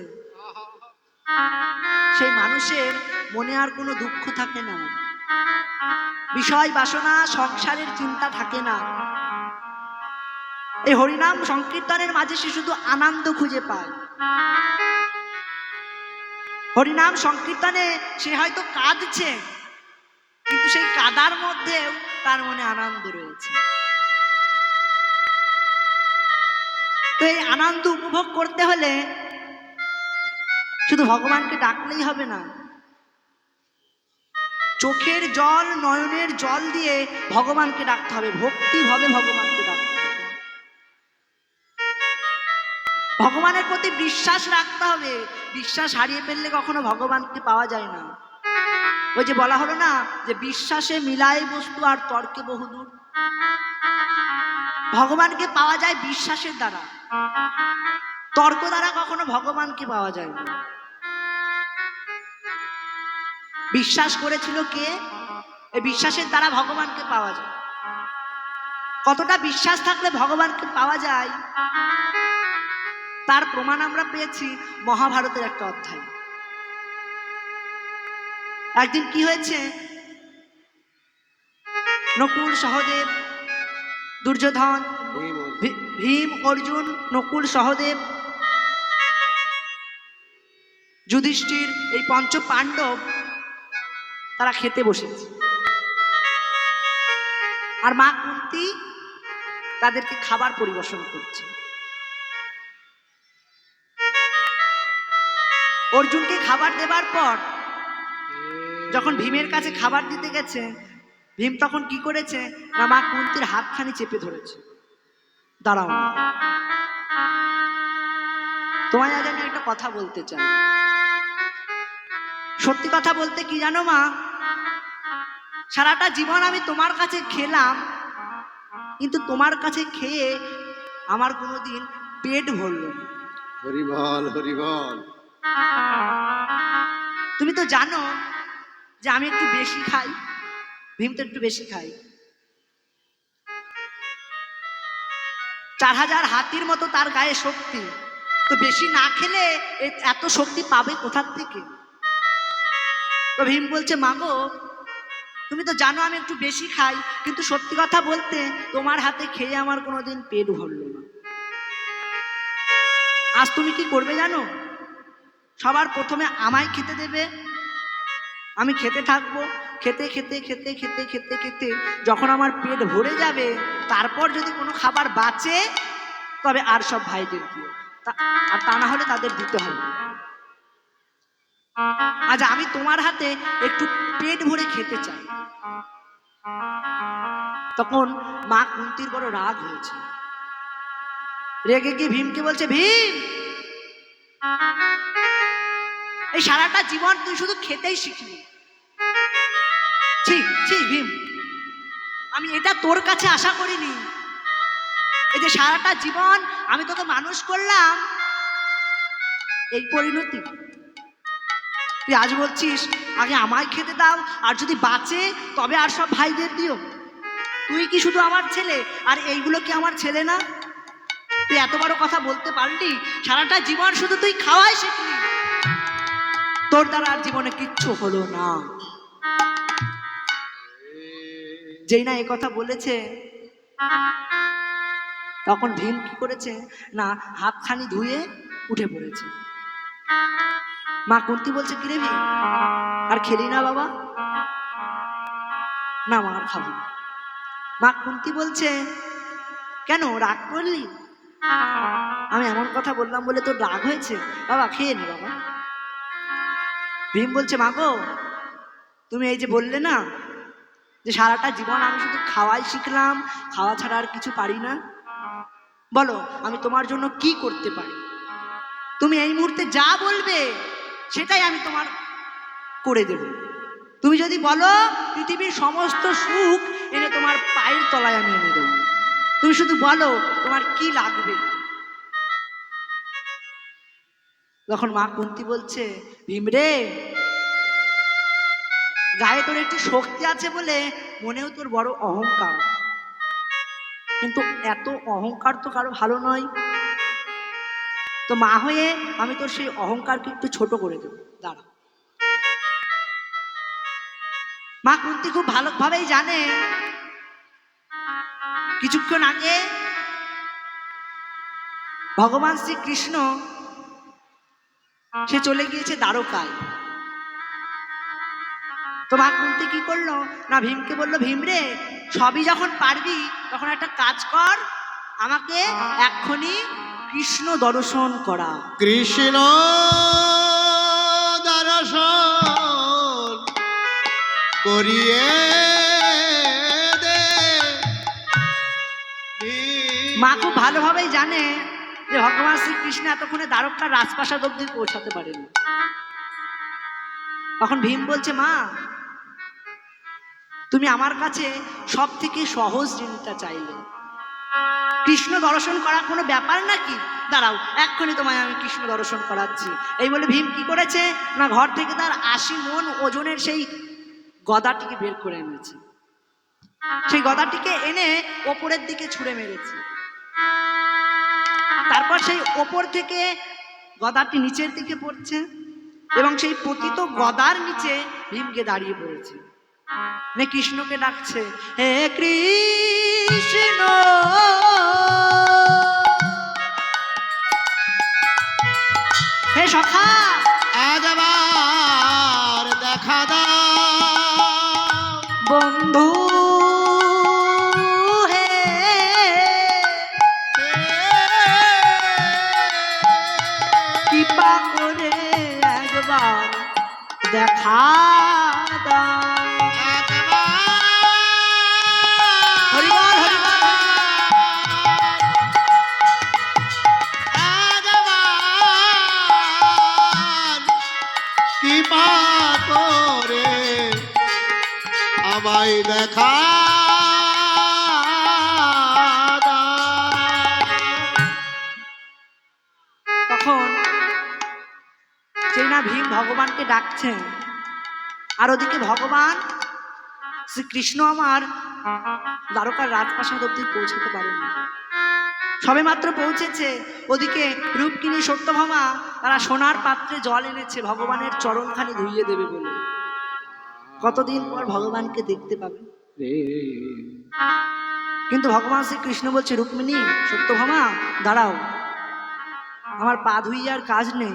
A: সেই মানুষের মনে আর কোনো দুঃখ থাকে না, বিষয় বাসনা সংসারের চিন্তা থাকে না। এই হরিনাম সংকীর্তনের মাঝে সে শুধু আনন্দ খুঁজে পায়। হরিনাম সংকীর্তনে সে হয়তো কাঁদছে, কিন্তু সেই কাদার মধ্যেও তার মনে আনন্দ রয়েছে। তো এই আনন্দ উপভোগ করতে হলে শুধু ভগবানকে ডাকলেই হবে না, চোখের জল নয়নের জল দিয়ে ভগবানকে ডাকতে হবে, ভক্তি ভাবে ভগবানকে ডাকতে হবে, ভগবানের প্রতি বিশ্বাস রাখতে হবে। বিশ্বাস হারিয়ে ফেললে কখনো ভগবানকে পাওয়া যায় না। ওই যে বলা হলো না যে বিশ্বাসে মিলায় বস্তু আর তর্কে বহুদূর। ভগবানকে পাওয়া যায় বিশ্বাসের দ্বারা, তর্ক দ্বারা কখনো ভগবানকে পাওয়া যায় না। বিশ্বাস করেছিল কে? এই বিশ্বাসের দ্বারা ভগবানকে পাওয়া যায়। কতটা বিশ্বাস থাকলে ভগবানকে পাওয়া যায় তার প্রমাণ আমরা পেয়েছি মহাভারতের একটা অধ্যায়। একদিন কি হয়েছে, নকুল সহদেব দুর্যোধন ভীম অর্জুন নকুল সহদেব যুধিষ্ঠির এই পঞ্চ পাণ্ডব তারা খেতে বসেছে, আর মা কুন্তী তাদেরকে খাবার পরিবেশন করছে। অর্জুনকে খাবার দেবার পর যখন ভীমের কাছে খাবার দিতে গেছে, ভীম তখন কি করেছে না মা কুন্তীর হাতখানি চেপে ধরেছে। দাঁড়াও, তোমায় আজ আমি একটা কথা বলতে চাই। সত্যি কথা বলতে কি জানো মা, সারাটা জীবন আমি তোমার কাছে খেলাম, কিন্তু তোমার কাছে খেয়ে আমার কোনোদিন পেট ভরল না।
B: হরি বল, হরি বল।
A: তুমি তো জানো যে আমি একটু বেশি খাই, ভীম তো একটু বেশি খাই। 4000 হাতির মতো তার গায়ে শক্তি, তো বেশি না খেলে এত শক্তি পাবে কোথার থেকে? তো ভীম বলছে মাগো, তুমি তো জানো আমি একটু বেশি খাই, কিন্তু সত্যি কথা বলতে তোমার হাতে খেয়ে আমার কোনোদিন পেট ভরল না। আজ তুমি কি করবে জানো? সবার প্রথমে আমায় খেতে দেবে, আমি খেতে থাকবো, খেতে খেতে খেতে খেতে খেতে খেতে যখন আমার পেট ভরে যাবে, তারপর যদি কোনো খাবার বাঁচে তবে আর সব ভাইদের দিও, আর তা না হলে তাদের দিতে হবে। আজ আমি তোমার হাতে একটু পেট ভরে খেতে চাই। তখন মা কুন্তীর বড় রাগ হয়েছে, রেগে গিয়ে ভীমকে বলছে, ভীম এই সারাটা জীবন তুই শুধু খেতেই শিখলি। ভীম, আমি এটা তোর কাছে আশা করিনি। এই যে সারাটা জীবন আমি তোকে মানুষ করলাম, এই পরিণতি তুই আজ বলছিস আগে আমায় খেতে দাও, আর যদি বাঁচে তবে আর সব ভাইদের দিও। তুই কি শুধু আমার ছেলে, আর এইগুলো কি আমার ছেলে না? তুই এত বড় কথা বলতে পারলি? সারাটা জীবন শুধু তুই খাওয়াই শিখলি, তোর দ্বারা আর জীবনে কিচ্ছু হলো না। যেই না এ কথা বলেছে, তখন ভীম কি করেছে না হাতখানি ধুয়ে উঠে পড়েছে। মা কুন্তী বলছে, কিরে ভীম আর খেলি না বাবা? না মা আর খাবো না। মা কুন্তী বলছে, কেন রাগ করলি? আমি এমন কথা বললাম বলে তোর রাগ হয়েছে? বাবা খেয়ে নে বাবা। ভীম বলছে, মা গো তুমি এই যে বললে না যে সারাটা জীবন আমি শুধু খাওয়াই শিখলাম, খাওয়া ছাড়া আর কিছু পারি না, বলো আমি তোমার জন্য কি করতে পারি? তুমি এই মুহূর্তে যা বলবে সেটাই আমি তোমার করে দেব। তুমি যদি বলো পৃথিবীর সমস্ত সুখ এনে তোমার পায়ের তলায় আমি এনে দেব, তুমি শুধু বলো তোমার কি লাগবে। তখন মা কুন্তী বলছে, ভীম রে, গায়ে তোর একটু শক্তি আছে বলে মনেও তোর বড় অহংকার, কিন্তু এত অহংকার তো কারো ভালো নয়। তো মা হয়ে আমি তোর সেই অহংকারকে একটু ছোট করে দেব, দাঁড়া। মা কুন্তী খুব ভালোভাবেই জানে কিছুক্ষণ আগে ভগবান শ্রীকৃষ্ণ সে চলে গিয়েছে দ্বারকায়। তো মা কুন্তি কি করলো না, ভীমকে বললো, ভীম রে সবই যখন পারবি তখন একটা কাজ কর, আমাকে এক্ষুনি কৃষ্ণ দর্শন করা।
B: কৃষ্ণ দর্শন করিয়ে দে।
A: মা খুব ভালোভাবেই জানে যে ভগবান শ্রীকৃষ্ণ এতক্ষণে দ্বারকার রাজপ্রাসাদ অব্দি পৌঁছাতে পারেনি। তখন ভীম বলছে, মা তুমি আমার কাছে সব থেকে সহজ জিনিসটা চাইলে, কৃষ্ণ দর্শন করা কোনো ব্যাপার নাকি, দাঁড়াও এক্ষুনি তোমায় আমি কৃষ্ণ দর্শন করাচ্ছি। এই বলে ভীম কি করেছে না, ঘর থেকে তার 80 মণ ওজনের সেই গদাটিকে বের করে এনেছে। সেই গদাটিকে এনে ওপরের দিকে ছুঁড়ে মেরেছে। তারপর সেই ওপর থেকে গদাটি নিচের দিকে পড়ছে এবং সেই পতিত গদার নিচে ভীমকে দাঁড়িয়ে পড়েছে, নে কৃষ্ণকে ডাকছে, হে কৃষ্ণ হে সখা,
B: আজ আবার দেখা দাও
A: বন্ধু হে, কৃপা করে একবার দেখা দাও। হরিবল হরিবল।
B: কৃপা করে আমায় দেখা
A: তখন যেই না ভীম ভগবানকে ডাকছেন, আর ওদিকে ভগবান শ্রীকৃষ্ণ আমার দ্বারকার রাজপ্রাসাদ অব্দি পৌঁছাতে পারেনি। সবে মাত্র পৌঁছেছে, ওদিকে রূপকিনী সত্যভামা তারা সোনার পাত্রে জল এনেছে ভগবানের চরণখানি ধুইয়ে দেবে বলে। কতদিন পর ভগবানকে দেখতে পাবে। কিন্তু ভগবান শ্রীকৃষ্ণ বলছে, রুক্মিণী সত্যভামা দাঁড়াও, আমার পা ধুইয়ে আর কাজ নেই,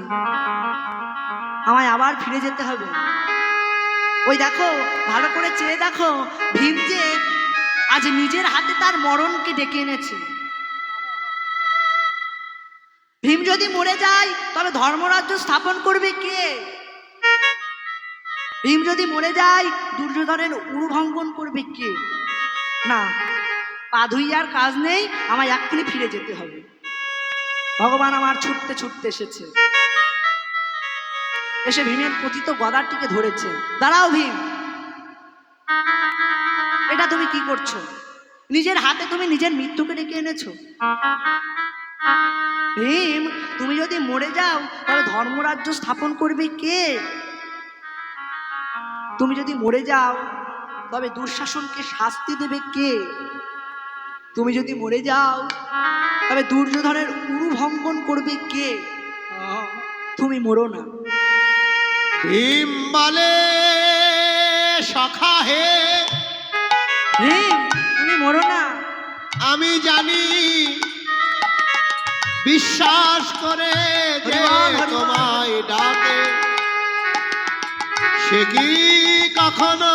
A: আমায় আবার ফিরে যেতে হবে। ওই দেখো, ভালো করে চেয়ে দেখো, ভীম যে আজ নিজের হাতে তার মরণকে ডেকে এনেছে। ভীম যদি মরে যায় তবে ধর্মরাজ্য স্থাপন করবে কে? ভীম যদি মরে যায় দুর্যোধনের উরুভঙ্গন করবে কে? না, পা ধুইয়ে আর কাজ নেই, আমায় এক্ষুনি ফিরে যেতে হবে। ভগবান আমার ছুটতে ছুটতে এসেছে, এসে ভীমের পতিত গদাটিকে ধরেছে। দাঁড়াও ভীম, এটা তুমি কি করছো? নিজের হাতে তুমি নিজের মৃত্যুকে ডেকে এনেছো। ভীম, তুমি যদি মরে যাও তাহলে ধর্মরাজ্য স্থাপন করবে কে? তুমি যদি মরে যাও তবে দুঃশাসনকে শাস্তি দেবে কে? তুমি যদি মরে যাও তবে দুর্যোধনের উরুভঙ্গন করবে কে? তুমি মরো না।
B: ভীম বলে, সখা হে,
A: ভীম তুমি মরো না।
B: আমি জানি বিশ্বাস করে যে তোমায় ডাকে সে কি কখনো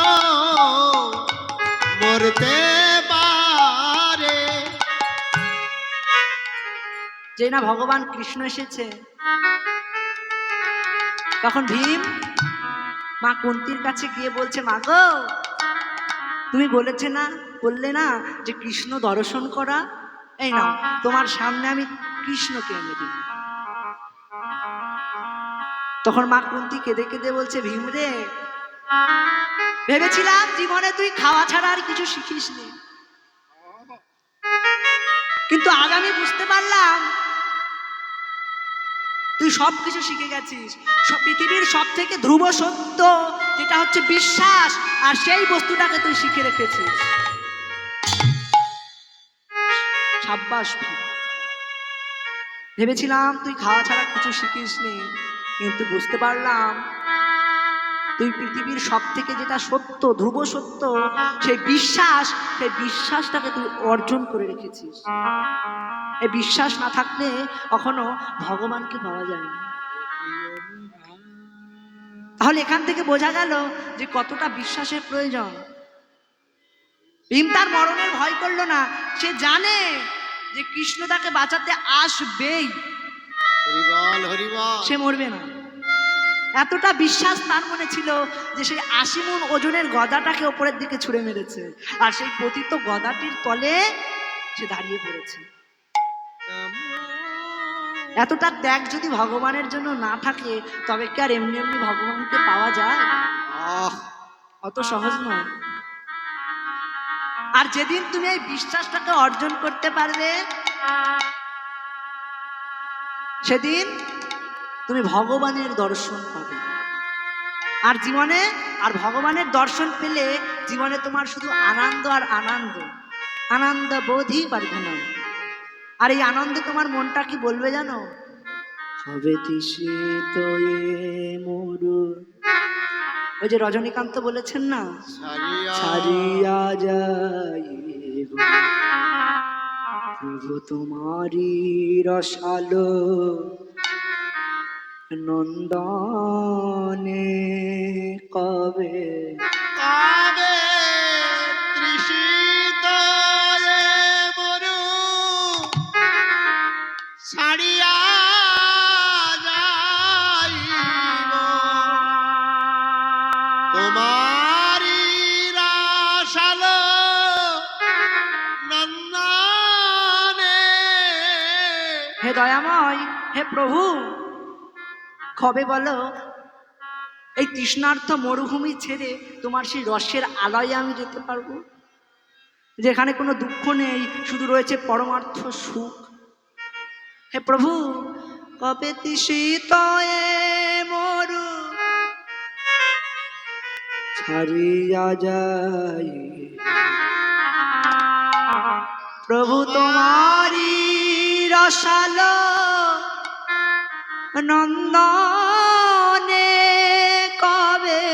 B: মরতে পারে।
A: যে না ভগবান কৃষ্ণ এসেছে, তখন ভীম মা কুন্তির কাছে গিয়ে বলছে, মা গো তুমি বললে না যে কৃষ্ণ দর্শন করা, এই নাও তোমার সামনে আমি কৃষ্ণকে এনে দিই। তখন মা কুন্তি কেঁদে কেঁদে বলছে, ভীম রে ভেবেছিলাম জীবনে তুই খাওয়া ছাড়া আর কিছু শিখিস নি, কিন্তু আজ আমি বুঝতে পারলাম তুই সবকিছু শিখে গেছিস। পৃথিবীর সব থেকে ধ্রুব সত্য যেটা হচ্ছে বিশ্বাস, আর সেই বস্তুটাকে তুই শিখে রেখেছিস। সাব্বাস। ভেবেছিলাম তুই খাওয়া ছাড়া কিছু শিখিস নি, কিন্তু বুঝতে পারলাম তুই পৃথিবীর সব থেকে যেটা সত্য, ধ্রুব সত্য, সেই বিশ্বাসটাকে তুই অর্জন করে রেখেছিস। এই বিশ্বাস না থাকলে কখনো ভগবানকে পাওয়া যায় না। তাহলে এখান থেকে বোঝা গেল যে কতটা বিশ্বাসের প্রয়োজন। ভীম তার মরণের ভয় করলো না, সে জানে যে কৃষ্ণ তাকে বাঁচাতে আসবেই,
B: হরিবল হরিবল।
A: সে মরবে না। এতটা বিশ্বাস তার মনে ছিল যে সেই ৮০ মণ ওজনের গদাটাকে ওপরের দিকে ছুঁড়ে মেরেছে, আর সেই পতিত গদাটির তলে সে দাঁড়িয়ে পড়েছে। এতটা ত্যাগ যদি ভগবানের জন্য না থাকে, তবে কি আর এমনি এমনি ভগবানকে পাওয়া যায়? অত সহজ নয়। আর যেদিন তুমি এই বিশ্বাসটাকে অর্জন করতে পারবে, সেদিন তুমি ভগবানের দর্শন পাবে। আর ভগবানের দর্শন পেলে জীবনে তোমার শুধু আনন্দ আর আনন্দ, আনন্দ বোধই পারবে না। আর এই আনন্দে তোমার মনটা কি বলবে জানো? হবে তৃষিত মরু, ওই যে রজনীকান্ত বলেছেন না, ছাড়িয়া যাইব প্রভু তোমারি রসালো নন্দনে কবে
B: কবে তৃষিত মরু ছাড়িয়া যাইব তোমারি রসালো নন্দনে।
A: হে দয়াময়, হে প্রভু, কবে বলো এই তৃষ্ণার্থ মরুভূমি ছেড়ে তোমার সেই রসের আলয়ে আমি যেতে পারবো, যেখানে কোনো দুঃখ নেই, শুধু রয়েছে পরমার্থ সুখ। হে প্রভু, কবে তৃষিত মরু ছাড়িয়া যাই প্রভু তোমারি রসালো নন্দনে কবে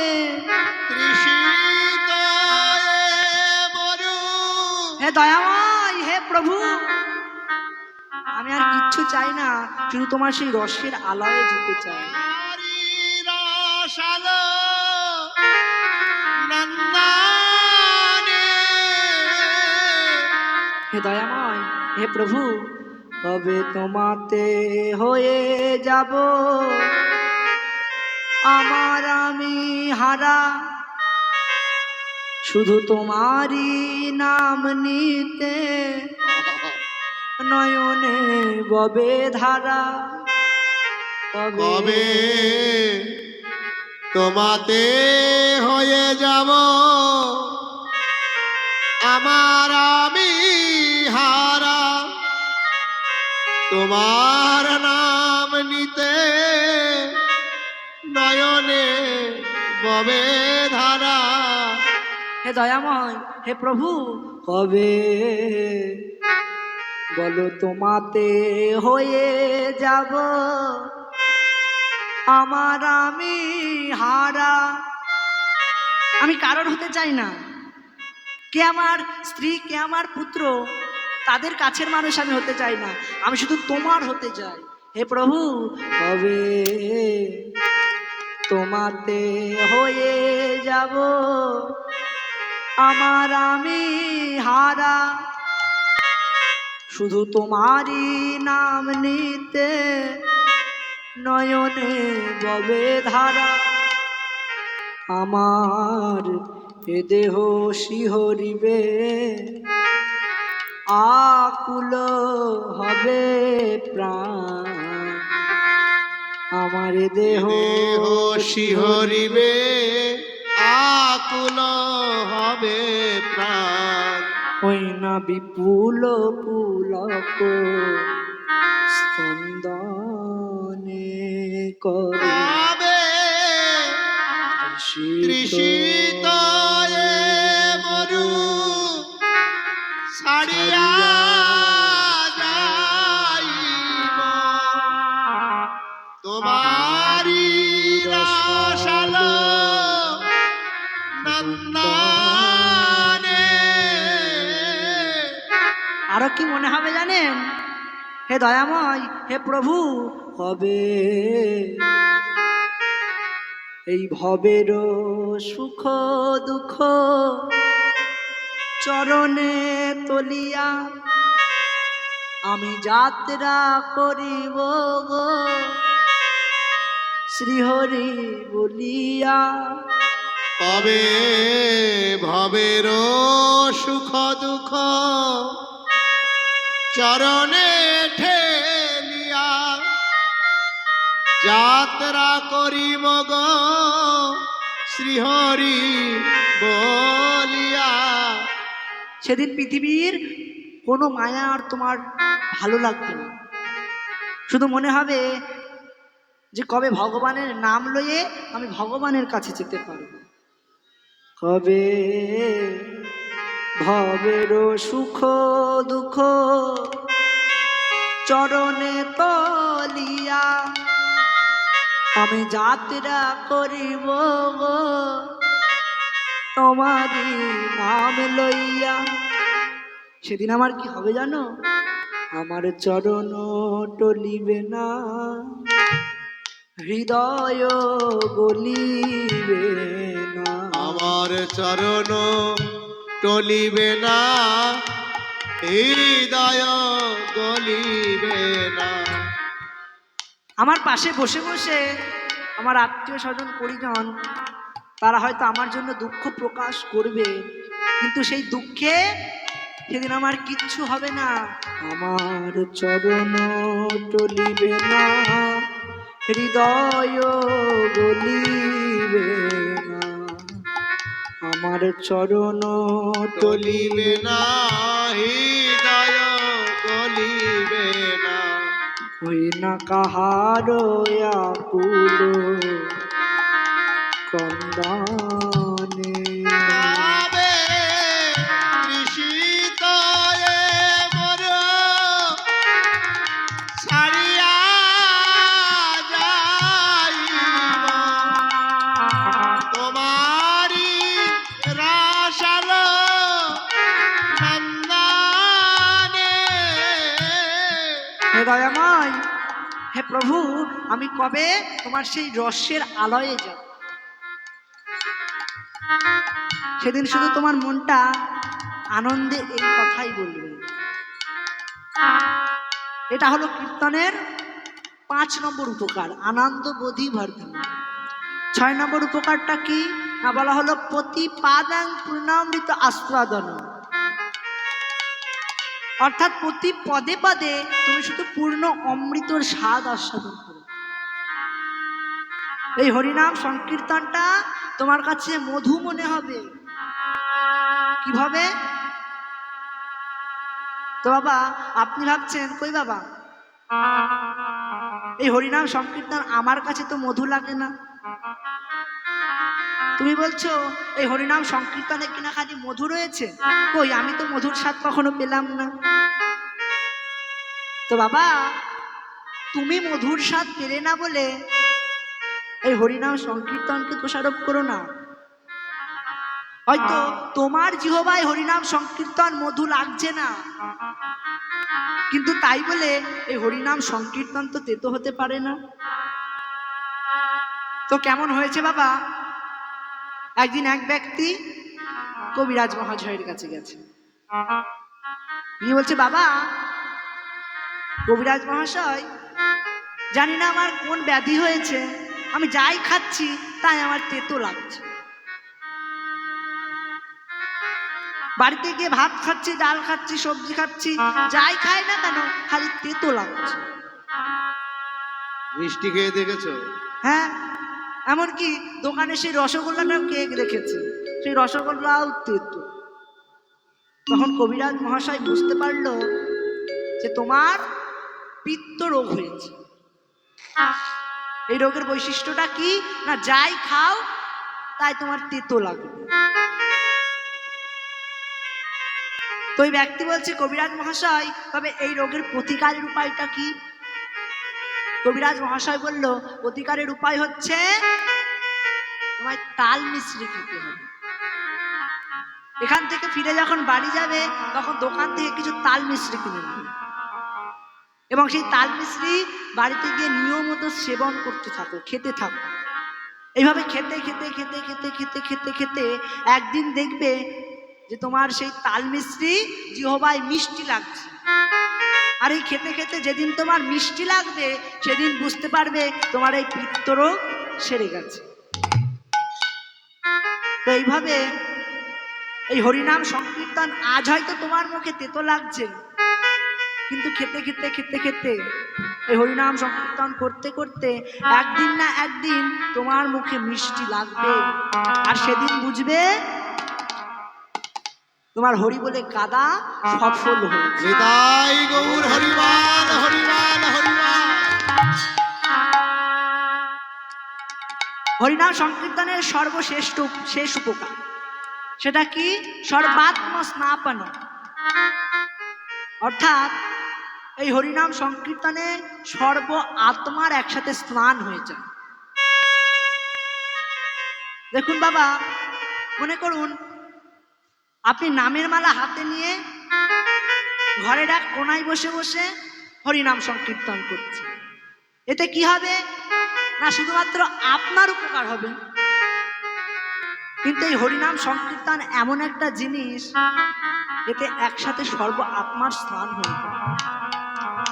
B: তৃষিত মরু।
A: হে দয়াময়, হে প্রভু, আমি আর কিচ্ছু চাই না, শুধু তোমার সেই রসের আলয়ে যেতে চাই।
B: রসালো নন্দনে।
A: হে দয়াময়, হে প্রভু, কবে তোমাতে হয়ে যাব আমার আমি হারা, শুধু তোমারই নাম নিতে নয়নে ববে ধারা।
B: কবে তোমাতে হয়ে যাব আমার আমি হারা, তোমার নাম নিতে নয়নে ববে ধারা।
A: হে দয়াময়, হে প্রভু, কবে বলো তোমাতে হয়ে যাব আমার আমি হারা। আমি কারোর হতে চাই না, কে আমার স্ত্রী, কে আমার পুত্র, তাদের কাছের মানুষ আমি হতে চাই না, আমি শুধু তোমার হতে চাই। হে প্রভু, কবে তোমাতে হয়ে যাব আমার আমি হারা, শুধু তোমারই নাম নিতে নয়নে ববে ধারা। আমার এ দেহ শিহরিবে, আকুল হবে প্রাণ, আমার এ দেহ
B: শিহরিবে, আকুল হবে প্রাণ।
A: ওই না বিপুল পুলক স্পন্দনে করে
B: কবে তৃষিত মরু ছাড়িয়া যাইব তোমারি রসালো
A: জানেন? হে দয়াময়, হে প্রভু, কবে এই ভবের সুখ দুঃখ চরণে তলিয়া আমি যাত্রা করিব গো শ্রীহরি বলিয়া।
B: কবে ভবের সুখ দুঃখ চরণে ঠেলিয়া যাত্রা করিব গো শ্রীহরি বলিয়া।
A: সেদিন পৃথিবীর কোনো মায়া আর তোমার ভালো লাগবে না, শুধু মনে হবে যে কবে ভগবানের নাম লয়ে আমি ভগবানের কাছে যেতে পারব। কবে ভবের সুখ দুঃখ চরণে তলিয়া আমি যাত্রা করিব গো তোমারি নাম লইয়া। সেদিন আমার কি হবে জানো? আমার চরণ টলিবে না, হৃদয় গলিবে না।
B: আমার চরণ টলিবে না, হৃদয় গলিবে না।
A: আমার পাশে বসে বসে আমার আত্মীয় স্বজন পরিজন তারা হয়তো আমার জন্য দুঃখ প্রকাশ করবে, কিন্তু সেই দুঃখে সেদিন আমার কিচ্ছু হবে না। আমার চরণ টলিবে না, হৃদয় গলিবে না। আমার চরণ
B: টলিবে না, হৃদয় গলিবে না।
A: হই না কাহার আকুল কন্দনে।
B: কাবে তৃষিত এ মোর ছাড়িয়া যাইব, তোমারি রাসালো নন্দনে।
A: হে দয়াময়, হে প্রভু, আমি কবে তোমার সেই রসের আলয়ে যাব? সেদিন শুধু তোমার মনটা আনন্দে এই কথাই বলবে। এটা হলো কীর্তনের 5 নম্বর উপকার, আনন্দ বোধি বর্ধন। 6 নম্বর উপকারটা কি না, বলা হলো প্রতিপাদাং পূর্ণামৃত আস্বাদন, অর্থাৎ প্রতি পদে পদে তুমি শুধু পূর্ণ অমৃতর স্বাদ আস্বাদন করো। এই হরিনাম সংকীর্তনটা তোমার কাছে মধু মনে হবে। কিভাবে? তো বাবা আপনি ভাবছেন কই বাবা এই হরিনাম সংকীর্তন আমার কাছে তো মধু লাগে না। তুমি বলছো এই হরিনাম সংকীর্তনে কিনা খালি মধু রয়েছে, কই আমি তো মধুর স্বাদ কখনো পেলাম না। তো বাবা তুমি মধুর স্বাদ পেলে না বলে এই হরিনাম সংকীর্তনকে দোষারোপ করো না। হয়তো তোমার জিহ্বায় হরিনাম সংকীর্তন মধু লাগছে না, কিন্তু তাই বলে এই হরিনাম সংকীর্তন তো তেতো হতে পারে না। তো কেমন হয়েছে বাবা? একদিন এক ব্যক্তি কবিরাজ মহাশয়ের কাছে গেছে, গিয়ে বলছে, বাবা কবিরাজ মহাশয়, জানি না আমার কোন ব্যাধি হয়েছে, আমি যাই খাচ্ছি তাই আমার তেতো লাগছে। বাড়িতে গিয়ে ভাত খাচ্ছি, ডাল খাচ্ছি, সবজি খাচ্ছি, যাই খাই না কেন খালি তেতো লাগছে।
B: মিষ্টি খেয়ে দেখেছো?
A: হ্যাঁ, এমনকি দোকানে সেই রসগোল্লাটাও কেক রেখেছে, সেই রসগোল্লাও তেতো। তখন কবিরাজ মহাশয় বুঝতে পারলো যে তোমার পিত্ত রোগ হয়েছে। এই রোগের বৈশিষ্ট্যটা কি না, যাই খাও তাই তোমার তেতো লাগবে। তো ওই ব্যক্তি বলছে, কবিরাজ মহাশয় তবে এই রোগের প্রতিকারের উপায়টা কি? কবিরাজ মহাশয় বলল, প্রতিকারের উপায় হচ্ছে তোমায় তাল মিশ্রি খেতে হবে। এখান থেকে ফিরে যখন বাড়ি যাবে তখন দোকান থেকে কিছু তাল মিশ্রি কিনে নেবে। এবং সেই তাল মিছরি বাড়িতে গিয়ে নিয়মিত সেবন করতে থাকো, খেতে থাকো। এইভাবে খেতে খেতে খেতে খেতে খেতে খেতে খেতে একদিন দেখবে যে তোমার সেই তাল মিছরি জিহ্বায় মিষ্টি লাগছে। আর এই খেতে খেতে যেদিন তোমার মিষ্টি লাগবে সেদিন বুঝতে পারবে তোমার এই পিত্তরোগ সেরে গেছে। তো এইভাবে এই হরিনাম সংকীর্তন আজ হয়তো তোমার মুখে তেতো লাগছে, কিন্তু খেতে খেতে খেতে খেতে এই হরিনাম সংকীর্তন করতে করতে একদিন না একদিন তোমার মুখে মিষ্টি লাগবে। আর সেদিন বুঝবে তোমার হরি বলে কাদা সফল হয়েছে।
B: নিতাই গৌর হরিমান হরিমান হরিমান।
A: হরিনাম সংকীর্তনের সর্বশ্রেষ্ঠ শেষ উপকার সেটা কি? সর্বাত্ম স্নাপন। অর্থাৎ এই হরিনাম সংকীর্তনে সর্ব আত্মার একসাথে স্নান হয়ে যায়। দেখুন বাবা, মনে করুন আপনি নামের মালা হাতে নিয়ে ঘরের এক কোনায় বসে বসে হরিনাম সংকীর্তন করছেন। এতে কি হবে না, শুধুমাত্র আপনার উপকার হবে, কিন্তু এই হরিনাম সংকীর্তন এমন একটা জিনিস, এতে একসাথে সর্ব আত্মার স্নান হয়ে যায়।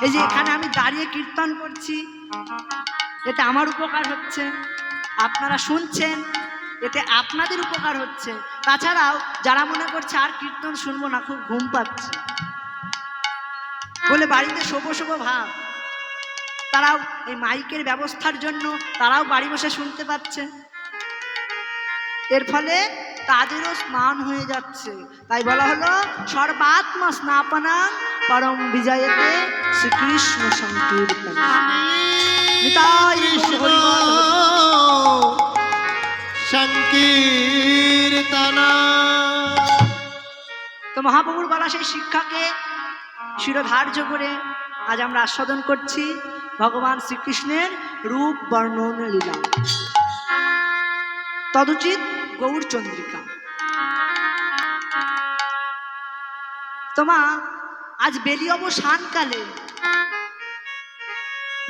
A: এই যে এখানে আমি দাঁড়িয়ে কীর্তন করছি, এতে আমার উপকার হচ্ছে, আপনারা শুনছেন, এতে আপনাদের উপকার হচ্ছে। তাছাড়াও যারা মনে করছে আর কীর্তন শুনবো না, খুব ঘুম পাচ্ছে বলে বাড়িতে শোবো শোবো ভাব, তারাও এই মাইকের ব্যবস্থার জন্য তারাও বাড়ি বসে শুনতে পাচ্ছে। এর ফলে তাদেরও স্নান হয়ে যাচ্ছে। তাই বলা হলো সর্বাত্মা স্নাপনা পরম বিজয়তে শ্রীকৃষ্ণ সংকীর্তন। নিতাই গৌর হরিবল
B: সংকীর্তন।
A: তো মহাপ্রভুর বলা সেই শিক্ষাকে শিরোধার্য করে আজ আমরা আস্বাদন করছি ভগবান শ্রীকৃষ্ণের রূপ বর্ণন লীলা। তদুচিত গৌর চন্দ্রিকা। তোমা আজ বেলি অবসানকালে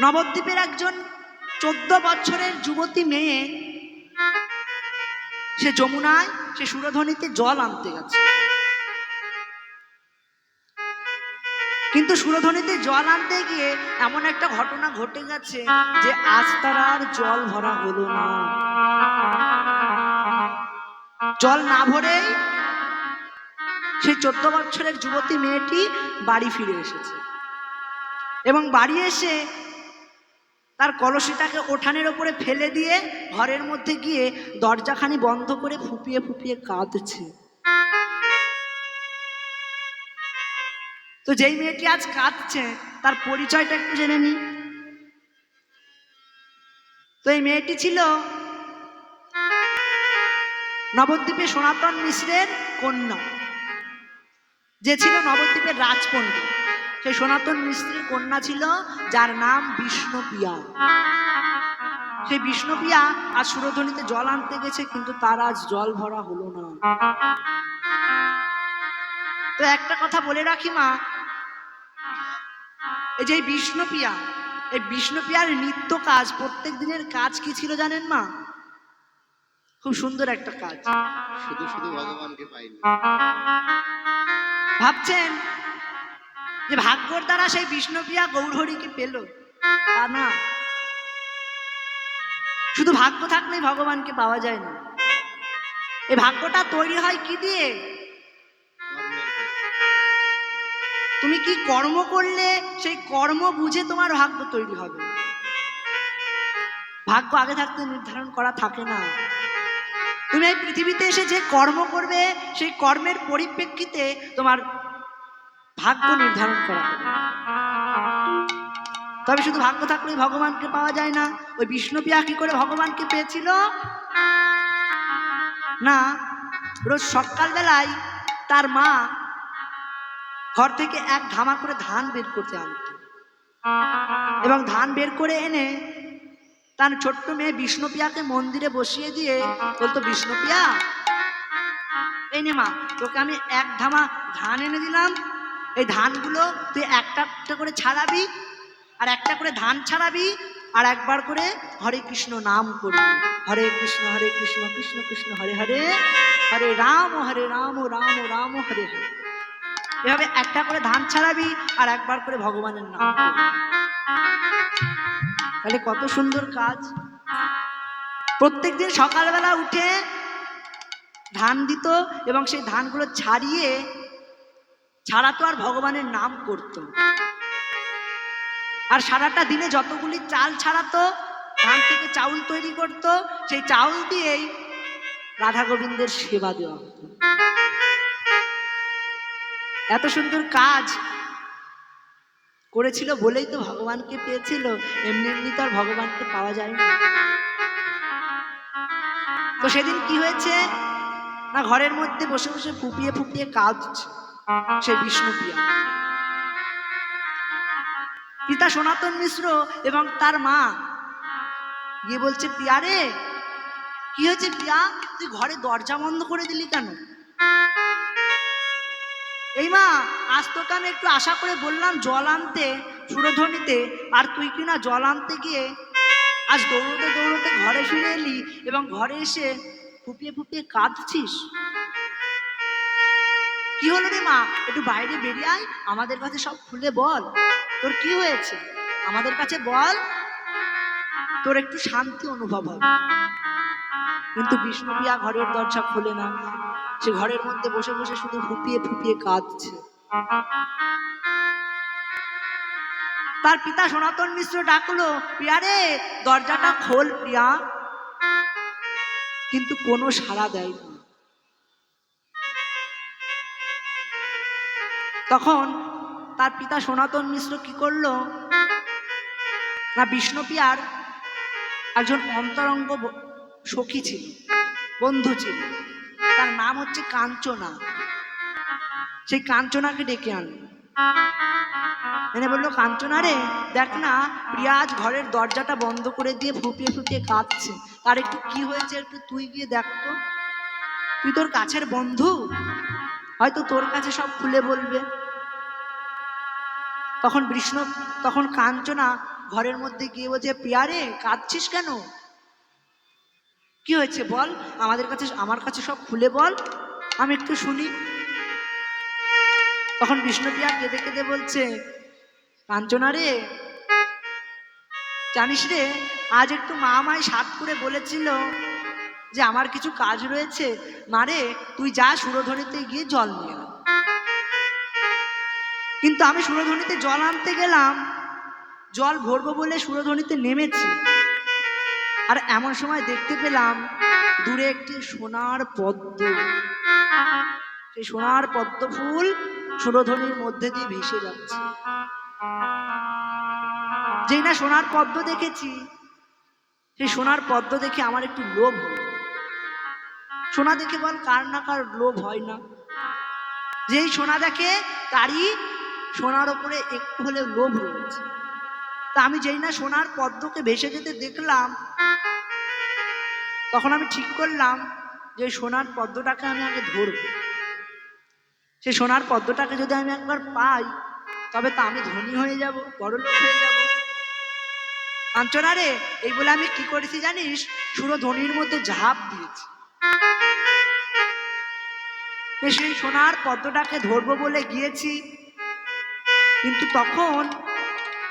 A: নবদ্বীপের একজন 14 বছরের যুবতী মেয়ে সে যমুনায় সে সুরধ্বনিতে জল আনতে গেছে, কিন্তু সুরধ্বনিতে জল আনতে গিয়ে এমন একটা ঘটনা ঘটে গেছে যে আজ তার আর জল ভরা হলো না। জল না ভরেই সেই 14 বছরের যুবতী মেয়েটি বাড়ি ফিরে এসেছে এবং বাড়ি এসে তার কলসিটাকে উঠানের ওপরে ফেলে দিয়ে ঘরের মধ্যে গিয়ে দরজাখানি বন্ধ করে ফুপিয়ে ফুপিয়ে কাঁদছে। তো যেই মেয়েটি আজ কাঁদছে তার পরিচয়টা একটু জেনে নি। তো এই মেয়েটি ছিল নবদ্বীপে সনাতন মিশ্রের কন্যা, যে ছিল নবদ্বীপের রাজপণ্ডিত। সেই সনাতন মিশ্রের কন্যা ছিল যার নাম বিষ্ণুপ্রিয়া। সেই বিষ্ণুপ্রিয়া আজ সুরধ্বনিতে জল আনতে গেছে, কিন্তু তার আজ জল ভরা হলো না। তো একটা কথা বলে রাখি মা, এই যে বিষ্ণুপ্রিয়া, এই বিষ্ণুপ্রিয়ার নিত্য কাজ, প্রত্যেক দিনের কাজ কি ছিল জানেন মা? খুব সুন্দর একটা কাজ।
B: শুধু শুধু ভগবানকে পাইনি।
A: ভাবছেন যে ভাগ্যর দ্বারা সেই বিষ্ণুপ্রিয়া গৌরহরিকে পেল, তা না। শুধু ভাগ্য থাকলেই ভগবানকে পাওয়া যায় না। এই ভাগ্যটা তৈরি হয় কি দিয়ে? তুমি কি কর্ম করলে সেই কর্ম বুঝে তোমার ভাগ্য তৈরি হবে। ভাগ্য আগে থাকতে নির্ধারণ করা থাকে না। তুমি এই পৃথিবীতে এসে যে কর্ম করবে সেই কর্মের পরিপ্রেক্ষিতে তোমার ভাগ্য নির্ধারণ করা হবে। তবে শুধু ভাগ্য থাকলেই ভগবানকে পাওয়া যায় না। ওই বিষ্ণুপ্রিয়া কি করে ভগবানকে পেয়েছিল না, রোজ সকালবেলায় তার মা ঘর থেকে এক ধামা করে ধান বের করতে আনত এবং ধান বের করে এনে তার ছোট্ট মেয়ে বিষ্ণুপ্রিয়াকে মন্দিরে বসিয়ে দিয়ে বলতো, বিষ্ণুপ্রিয়া এই নে মা, তোকে আমি এক ধামা ধান এনে দিলাম, এই ধানগুলো তুই একটা একটা করে ছাড়াবি আর একটা করে ধান ছাড়াবি, আর একবার করে হরে কৃষ্ণ নাম করবি। হরে কৃষ্ণ কৃষ্ণ কৃষ্ণ হরে হরে, হরে রাম রাম রাম হরে হরে। এভাবে একটা করে ধান ছাড়াবি আর একবার করে ভগবানের নাম করবি। তাহলে কত সুন্দর কাজ। প্রত্যেকদিন সকালবেলা উঠে ধান দিত এবং সেই ধানগুলো ছাড়াতো আর ভগবানের নাম করত। আর সারাটা দিনে যতগুলি চাল ছাড়াতো, ধান থেকে চাউল তৈরি করত, সেই চাউল দিয়েই রাধা গোবিন্দের সেবা দেওয়া হতো। এত সুন্দর কাজ করেছিল বলেই তো ভগবানকে পেয়েছিল, এমনি এমনি তো আর ভগবানকে পাওয়া যায় না। তো সেদিন কি হয়েছে না, ঘরের মধ্যে বসে বসে ফুপিয়ে ফুপিয়ে কাঁদছে সে বিষ্ণুপ্রিয়া। পিতা সনাতন মিশ্র এবং তার মা গিয়ে বলছে, প্রিয়া রে, কি হয়েছে প্রিয়া, তুই ঘরে দরজা বন্ধ করে দিলি কেন? এই মা, আজ তোকে আমি একটু আশা করে বললাম জল আনতে সুরধ্বনিতে, আর তুই কিনা জল আনতে গিয়ে আজ দৌড়তে দৌড়তে ঘরে ফিরে এলি এবং ঘরে এসে ফুপিয়ে ফুপিয়ে কাঁদছিস। কি হলো রে মা, একটু বাইরে বেরিয়ে আয়, আমাদের কাছে সব খুলে বল, তোর কি হয়েছে আমাদের কাছে বল, তোর একটু শান্তি অনুভব হবে। কিন্তু বিষ্ণুপ্রিয়া ঘরের দরজা খোলে না, সে ঘরের মধ্যে বসে বসে শুধু ফুপিয়ে ফুপিয়ে কাঁদছে। তার পিতা সনাতন মিশ্র ডাকলো, প্রিয়া রে, দরজাটা খোল প্রিয়া। কিন্তু কোনো সাড়া দেয়নি। তখন তার পিতা সনাতন মিশ্র কি করলো না, বিষ্ণুপ্রিয়ার একজন অন্তরঙ্গ সখী ছিল, বন্ধু ছিল, তার নাম হচ্ছে কাঞ্চনা। সেই কাঞ্চনাকে ডেকে আনলো, এনে বললো, কাঞ্চনা রে, দেখ না, প্রিয়া আজ ঘরের দরজাটা বন্ধ করে দিয়ে ফুপিয়ে ফুপিয়ে কাঁদছে, তার একটু কি হয়েছে একটু তুই গিয়ে দেখতো, তুই তোর কাছের বন্ধু, হয়তো তোর কাছে সব খুলে বলবে। তখন কাঞ্চনা ঘরের মধ্যে গিয়ে বলছে, প্রিয়া রে, কাঁদছিস কেন, কি হয়েছে বল, আমার কাছে সব খুলে বল, আমি একটু শুনি। তখন বিষ্ণুপ্রিয়া কেঁদে কেঁদে বলছে, কাঞ্চনা রে, জানিস রে, আজ একটু মা আমায় সাত করে বলেছিল যে আমার কিছু কাজ রয়েছে, মারে তুই যা সুরধ্বনিতে গিয়ে জল নিয়ে আয়। কিন্তু আমি সুরধ্বনিতে জল আনতে গেলাম, জল ভরবো বলে সুরধ্বনিতে নেমেছি, আর এমন সময় দেখতে পেলাম দূরে একটি সোনার পদ্ম, সেই সোনার পদ্ম ফুল সুরধ্বনির মধ্যে দিয়ে ভেসে যাচ্ছে। যেই না সোনার পদ্ম দেখেছি, সেই সোনার পদ্ম দেখে আমার একটু লোভ হলো। সোনা দেখে বল কার না কার লোভ হয় না? যেই সোনা দেখে তারই সোনার ওপরে একটু হলেও লোভ রয়েছে। তা আমি যেই না সোনার পদ্মকে ভেসে যেতে দেখলাম, তখন আমি ঠিক করলাম যে সোনার পদ্মটাকে আমি আগে ধরব। সেই সোনার পদ্মটাকে যদি আমি একবার পাই, তবে তা আমি ধনী হয়ে যাব, বড়লোক হয়ে যাব। কাঞ্চনা রে, এই বলে আমি কি করেছি জানিস, সুরধ্বনির মধ্যে ঝাঁপ দিয়েছি। সেই সোনার পদ্মটাকে ধরবো বলে গিয়েছি, কিন্তু তখন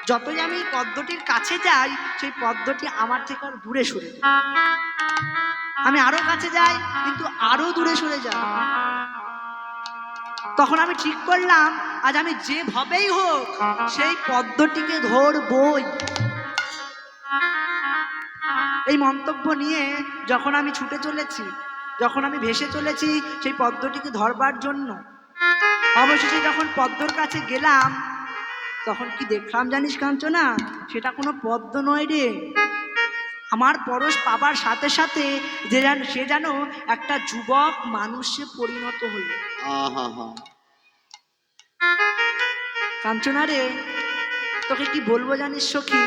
A: যতই আমি পদ্মটির কাছে যাই, সেই পদ্মটি আমার থেকে আর দূরে সরে যায়। আমি আরো কাছে যাই, কিন্তু আরো দূরে সরে যায়। তখন আমি ঠিক করলাম, আজ আমি যেভাবেই হোক সেই পদ্মটিকে ধরবই। এই মন্তব্য নিয়ে যখন আমি ছুটে চলেছি, যখন আমি ভেসে চলেছি সেই পদ্মটিকে ধরবার জন্য, অবশেষে যখন পদ্মর কাছে গেলাম, তখন কি দেখলাম জানিস কাঞ্চনা, সেটা কোনো পদ্ম নয় রে। আমার পরশ পাবার সাথে সাথে সে যেন একটা যুবক মানুষে পরিণত হলো। কাঞ্চনা রে, তোকে কি বলবো জানিস সখী,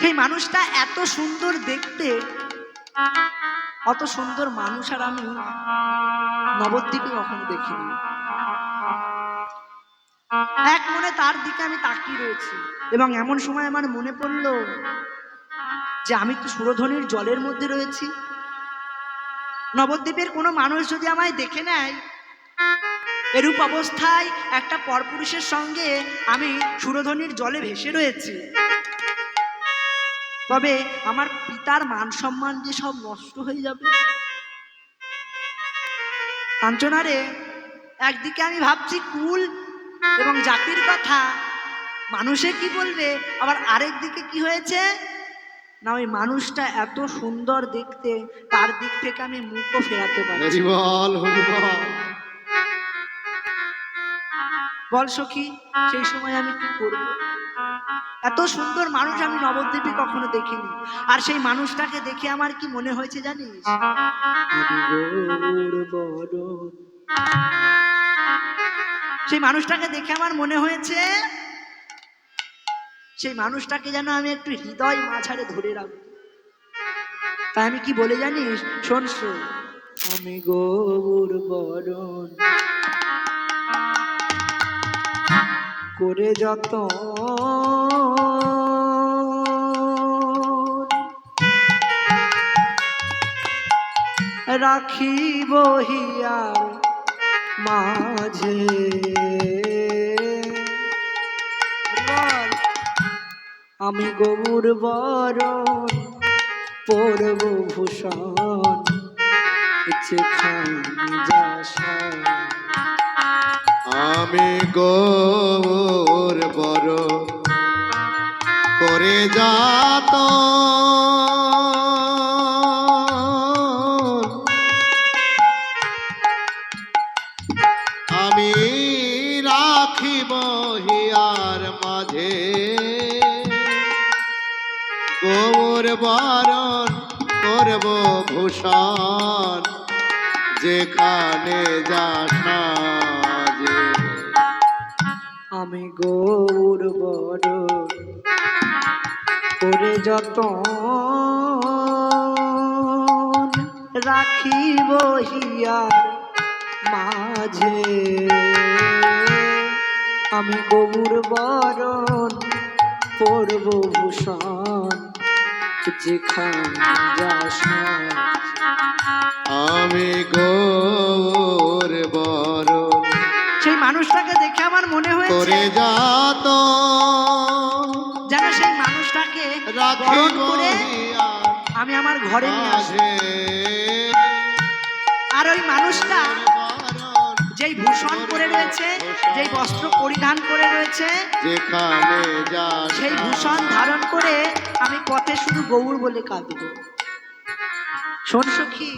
A: সেই মানুষটা এত সুন্দর দেখতে, অত সুন্দর মানুষ আর আমি নবদ্বীপে কখনো দেখিনি। এক মনে তার দিকে আমি তাকিয়ে রয়েছি, এবং এমন সময় আমার মনে পড়লো যে আমি তো সুরধনির জলের মধ্যে রয়েছি। নবদ্বীপের কোনো মানুষ যদি আমায় দেখে নেয় এরূপ অবস্থায় একটা পরপুরুষের সঙ্গে আমি সুরধনির জলে ভেসে রয়েছি, তবে আমার পিতার মান সম্মান যে সব নষ্ট হয়ে যাবে। কাঞ্চনারে, একদিকে আমি ভাবছি কুল এবং জাতির কথা, মানুষে কি বলবে, আবার আরেক দিকে কি হয়েছে না, ওই মানুষটা এত সুন্দর দেখতে, তার দিক থেকে আমি মুখও ফেরাতে পারি।
B: হরি বল, হরি বল।
A: বল সখী, সেই সময় আমি কি করব? এত সুন্দর মানুষ আমি নবদ্বীপে কখনো দেখিনি, আর সেই মানুষটাকে দেখে আমার কি মনে হয়েছে জানিস? সেই মানুষটাকে দেখে আমার মনে হয়েছে সেই মানুষটাকে যেন আমি একটু হৃদয় মাঝারে ধরে রাখবো। তাই আমি কি বলে জানিস? শোন শোন, আমি গৌর বরণ করে যত রাখিব হিয়ার মাঝে, আমি গৌর বরণ পরব ভূষণ,
B: আমি গৌর বর করে যাত আমি রাখিব হিয়ার মাঝে, গৌর বরণ করব ভূষণ, যেখানে যাস যে।
A: আমি গৌর বরণ করে যতন রাখিব হিয়ার মাঝে, আমি গৌর বরণ পরব ভূষণ, যেখানে যাস না।
B: আমি গৌর বরণ
A: সেই মানুষটাকে দেখে আমার মনে হয়েছে
B: করে যাত
A: যেন সেই মানুষটাকে বরণ
B: রাখিব
A: করে
B: হিয়ার
A: আমি আমার ঘরে নিয়ে আসি।
B: মাঝে,
A: আর ওই মানুষটা
B: বরণ
A: যেই ভূষণ পরে রয়েছে, যেই বস্ত্র পরিধান করে রয়েছে,
B: যেখানে যাস
A: সেই ভূষণ ধারণ করে আমি পথে শুধু গৌর বলে কাঁদব। শোন সখী,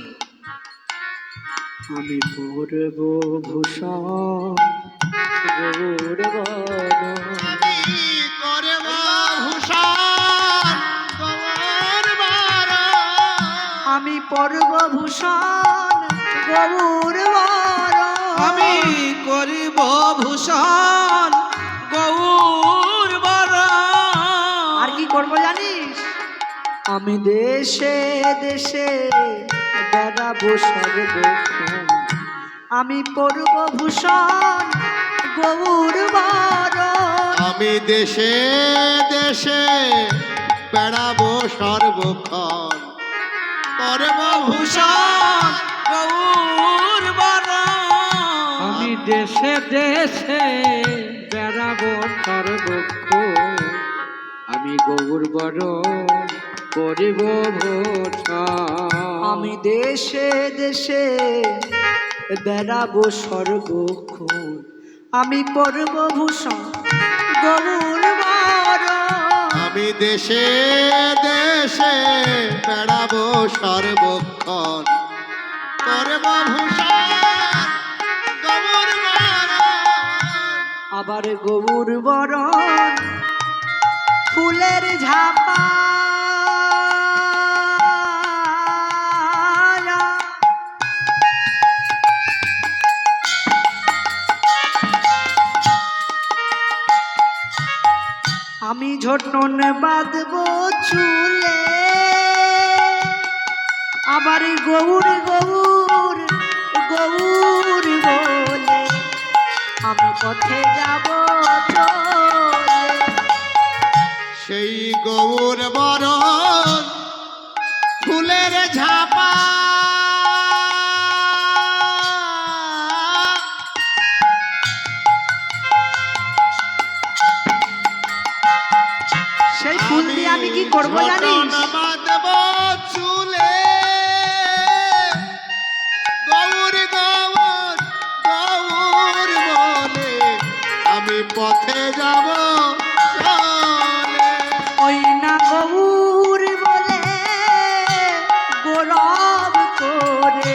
A: আমি পরব ভূষণ গৌর বরণ,
B: আমি করব ভূষণ গৌর বরণ,
A: আমি পরব ভূষণ গৌর বরণ,
C: আমি করিব ভূষণ গৌর বরণ।
A: আর কি করব জানিস? আমি দেশে দেশে বেড়াবো সর্বক্ষণ, আমি পরব ভূষণ গৌর বরণ,
B: আমি দেশে দেশে বেড়াবো সর্বক্ষণ, করব ভূষণ
C: গৌর বরণ।
D: আমি দেশে দেশে বেড়াবো সর্বক্ষণ, আমি গৌর বরণ করিব ভূষণ।
A: আমি দেশে দেশে বেড়াবো সর্বক্ষণ, আমি পরব ভূষণ গৌর বরণ,
B: আমি দেশে দেশে বেড়াবো সর্বক্ষণ, করব ভূষণ গৌর বরণ।
A: আবার গৌর বরণ ফুলের ঝাপা, আমি ঝটন বাঁধবো চুলে, আবার গৌর গৌর গৌর বলে আমি পথে যাব চলে।
B: সেই গৌর বরণ ফুলের ঝাপা
A: সেই ফুল দিয়ে আমি কি করব জানিস?
B: বাঁধব চুলে গৌর গৌর গৌর বলে আমি পথে যাব চলে।
A: ওই না গৌর বলে গৌরব করে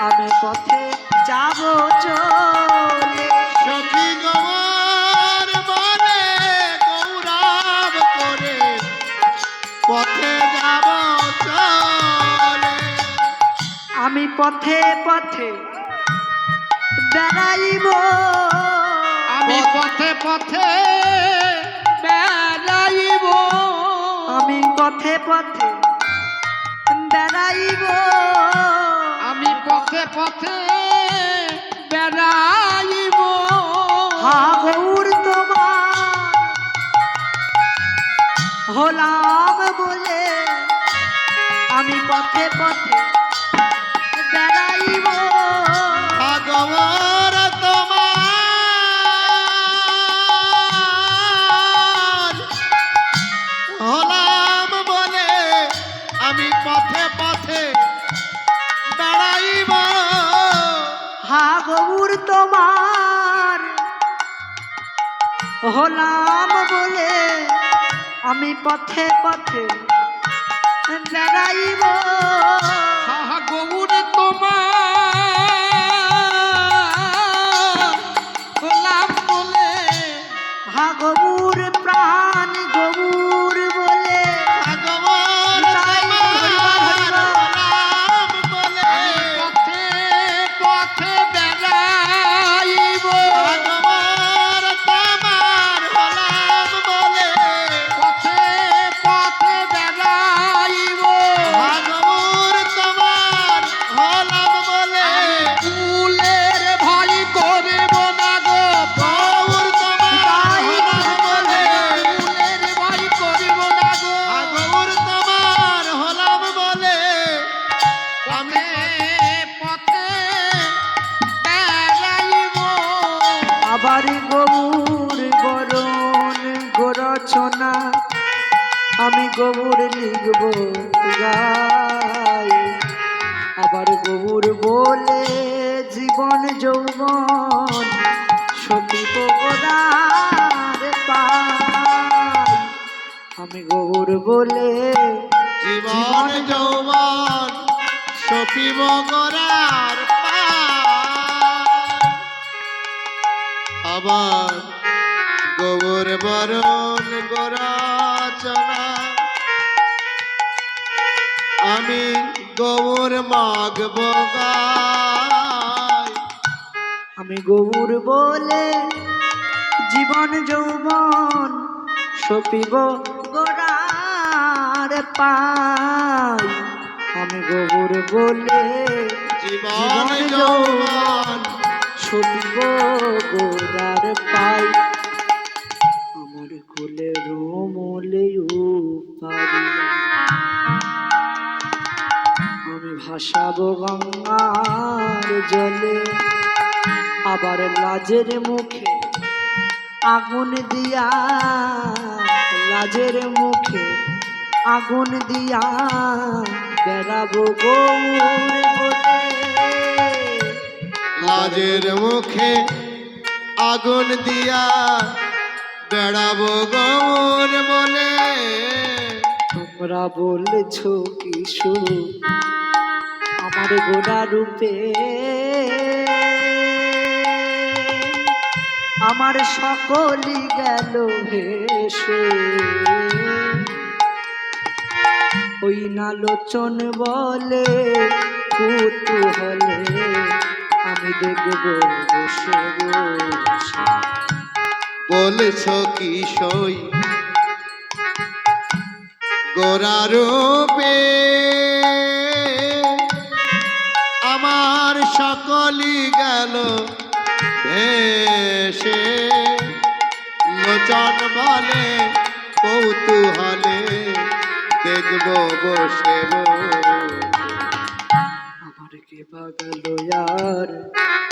A: আমি পথে যাব চলে।
B: সখী গৌর বলে গৌরব করে পথে যাব চলে।
A: আমি পথে পথে বেড়াইব,
D: আমি পথে পথে বেড়াইব,
A: আমি পথে পথে বেড়াইব,
D: আমি পথে পথে বেড়াইব।
A: হা গৌর তোমার হলাম বলে আমি পথে পথে বেড়াইব।
B: গৌর তোমার হলাম বলে আমি পথে পথে বেড়াইব।
A: হা গৌর তোমার হলাম বলে আমি পথে পথে বেড়াইব।
D: হা গৌর তোমার গোলাপ বলে,
A: হা গৌর প্রাণ গৌর বলে
B: গৌর
A: তাই
B: তোমার হলাম বলে
D: পথে পথে বেড়াইব।
B: গৌর তোমার হলাম বলে
D: পথে পথে বেড়াইব।
B: গৌর তোমার হলাম বলে
D: ফুলের ভয় করব না গো,
B: গৌর তোমার হলাম বলে
D: ফুলের ভয় করব না গো।
B: গৌর তোমার হলাম বলে আমি
D: পথে বেড়াইব।
A: আবার গৌর বরণ গোরচনা আমি গৌর লিখব গাই। আবার গৌর বলে জীবন যৌবন সতীপ গোদার পাই। আমি গৌর বলে
B: জীবন যৌবন সপিব গরার আবার গোবর বরণ গোরাচনা আমি গোবর মাগব গাই।
A: আমি গৌর বলে জীবন যৌবন সপিব গোরার পাই। আমি গৌর বলে
B: জীবন যৌবন
A: সপিব গোরার পাই। আমার কোলে রোমলে পারি আমি ভাসাবো গঙ্গার জলে। আবার লাজের মুখে আগুন দিয়া, লাজের মুখে আগুন দিয়া বেড়াবো গৌর বলে।
B: লাজের মুখে আগুন দিয়া বেড়াবো গৌর বলে।
A: তোমরা বলছ কিছু আমার গোড়া রূপে, আমার সকলই গেল ভেসে। ওই নালোচন বলে কুতূহলে আমি দেখব বসে বসে।
B: বলছ কি সই গোরারূপে আমার সকলই গেল ভেসে লোচন বলে কৌতূহলে দেখব বসে
A: আমার কে পাগল यार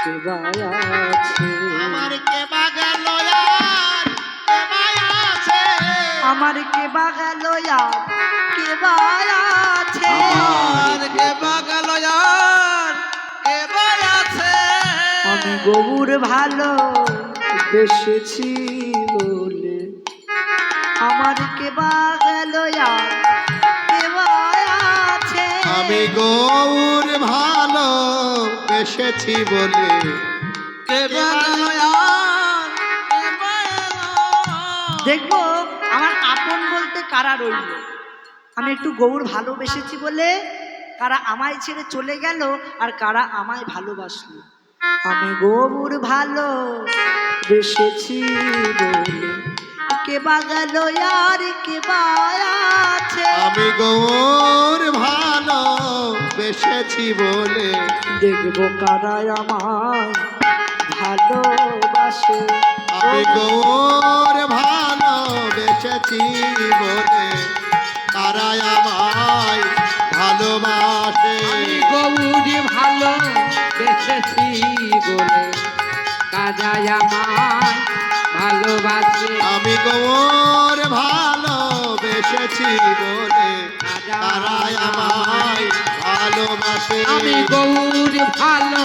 A: কে বায়াছে
B: আমার কে বাগাল আর কে বায়াছে
A: আমার কে পাগল यार কে বায়াছে
C: আর কে পাগল আর কে বায়াছে
A: আমি গৌর ভালো বেসেছি বলে আমার কে পাগল यार কে বায়াছে
B: আমি গৌর ভালো বেসেছি বলে
C: কে পাগল আর কে বায়ালো
A: দেখবো আমার আপন বলতে কারা রইল। আমি একটু গৌর ভালোবেসেছি বলে কারা আমায় ছেড়ে চলে গেল আর কারা আমায় ভালোবাসলো। আমি গৌর ভালো বেসেছি বলে কে বাগাল আর কে বায়াছে
B: আমি গৌর ভালো বেসেছি বলে
A: দেখবো কারা আমায় ভালোবাসে।
B: আমি গৌর ভালো বেসেছি বলে তারা আমায় ভালোবাসে
D: গৌরী ভালো বেসেছি বলে কাজায় আমায় ভালোবাসে
B: আমি গৌর ভালো বেসেছি বলে তারা আমায় ভালোবাসে
D: আমি গৌরী ভালো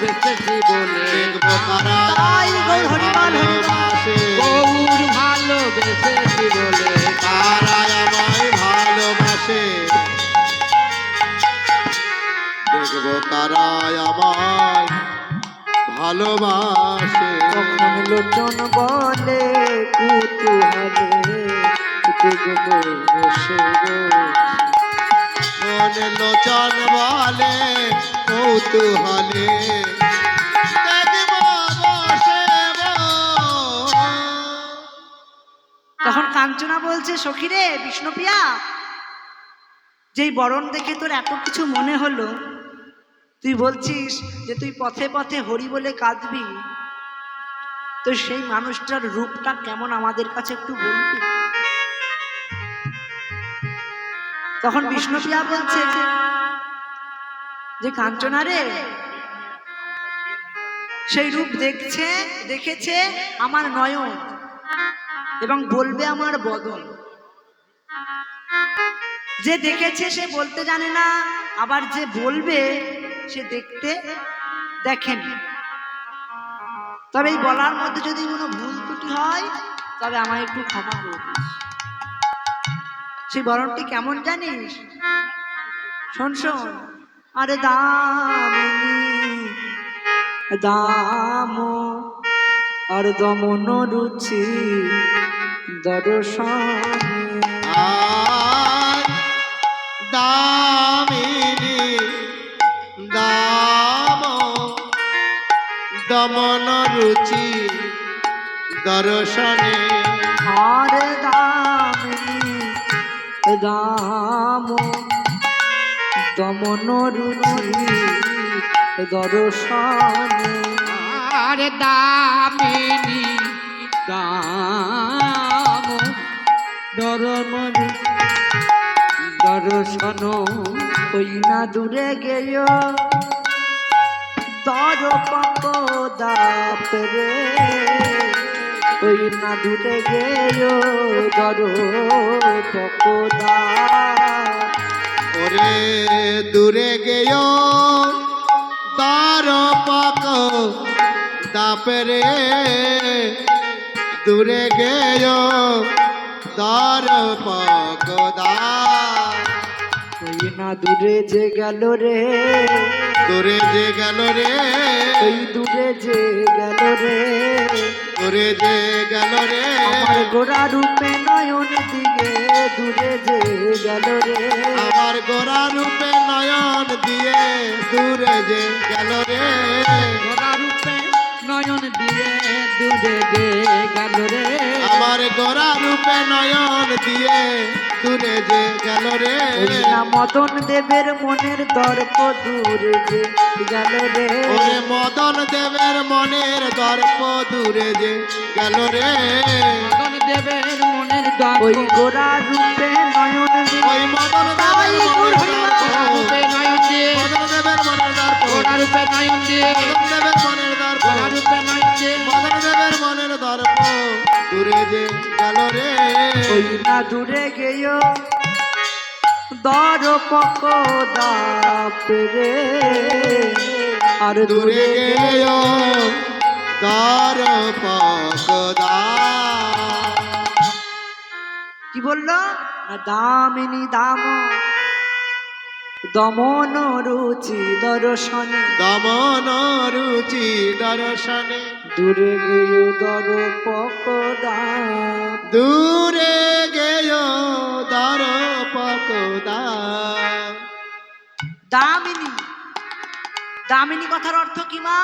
D: বেসেছি বলে
B: দেখবো তারা
A: তাই গৌর হরিপাল হরিপাল।
B: ভালোবাসে
D: গৌর ভালো বেসেছি বলে
B: তারা আমায় ভালোবাসে দেখবো তারা আমায় ভালোবাসে
A: তখন লোচন বলে কুতুহলে দেখবো বসে গো
B: মনে লোচন বলে কৌতূহলে দেখবো বসে
A: তখন কাঞ্চনা বলছে সখী রে বিষ্ণুপ্রিয়া, যেই বরণ দেখে তোর এত কিছু মনে হলো, তুই বলছিস যে তুই পথে পথে হরি বলে কাঁদবি, তো সেই মানুষটার রূপটা কেমন আমাদের কাছে একটু বলবি? তখন বিষ্ণুপ্রিয়া বলছে যে কাঞ্চনা রে, সেই রূপ দেখেছে আমার নয়ন এবং বলবে আমার বদন। যে দেখেছে সে বলতে জানে না, আবার যে বলবে সে দেখতে দেখেনি। তবে এই বলার মধ্যে যদি কোনো ভুল ত্রুটি হয় তবে আমায় একটু ক্ষমা করে দিস। সেই বরণটি কেমন জানিস? শোন শোন। আরে দামিনী দাম আর দমন রুচি দর্শনে
B: আর দামিনী দাম দমন রুচি দর্শনে
A: আর দামিনী দাম দমন রুচি দর্শনে
D: আর দামিনী দাম
A: দরমন দর্শন ওই না দূরে গেয় দর পকদাপরে ওই না দূরে গেয় দর পকদা
B: ওরে দূরে গেয় তার পাক দাপরে দূরে গেয় তার পাক দা
A: ওই না দূরে যে গেল রে,
B: দূরে যে গেল রে
A: ওই দূরে যে গেল রে,
B: দূরে যে গেল রে
A: আমার গোরা রূপে নয়ন দিকে দূরে যে গেল রে,
B: আমার গোরা রূপে নয়ন দিয়ে দূরে যে গেল রে
D: গোরা রূপে নয়ন দিয়ে দূরে যে গেল রে
B: আমার গোরা রূপে নয়ন দিয়ে দূরে যে গেল রে
A: ওই না মদন দেবের মনের দর্প দূরে যে গেল রে
B: ওরে মদন দেবের মনের দর্প দূরে যে গেল রে
D: মদন দেবের মনের দর্প
A: ওই গোরা রূপে নয়ন দিয়ে
B: ওই মদন দেবের মনের দর্প
D: রূপে নয়ন দিয়ে
B: মদন দেবের মনের দর্প
D: গোরা রূপে নয়ন দিয়ে
B: মদন দেবের মনের দর্প
D: গোরা রূপে নয়ন দিয়ে
B: মদন দেবের মনের দর্প দূরে যে গেল রে
A: ওই না দূরে গেও দর পকদাপরে আর
B: দূরে
A: দূরে
B: গেও দর পকদা
A: কি বললো না দামিনী দাম দমন রুচি দর্শনে
B: দমন রুচি দর্শনে
A: দূরে গেও দর পকদা
B: দূরে গেও দর পকদা
A: দামিনী দামিনী কথার অর্থ কি মা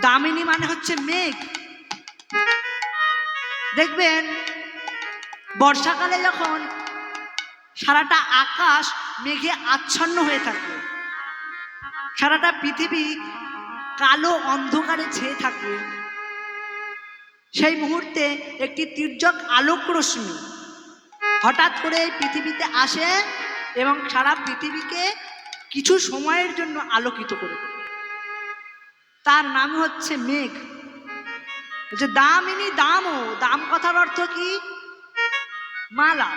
A: দামিনী মানে হচ্ছে মেঘ দেখবেন বর্ষাকালে যখন সারাটা আকাশ মেঘে আচ্ছন্ন হয়ে থাকে সারাটা পৃথিবী কালো অন্ধকারে ছেয়ে থাকে সেই মুহূর্তে একটি তির্যক আলোক রশ্মি হঠাৎ করে এই পৃথিবীতে আসে এবং সারা পৃথিবীকে কিছু সময়ের জন্য আলোকিত করে দেয় তার নাম হচ্ছে মেঘ যে দামিনী দামও দাম কথার অর্থ কি মালা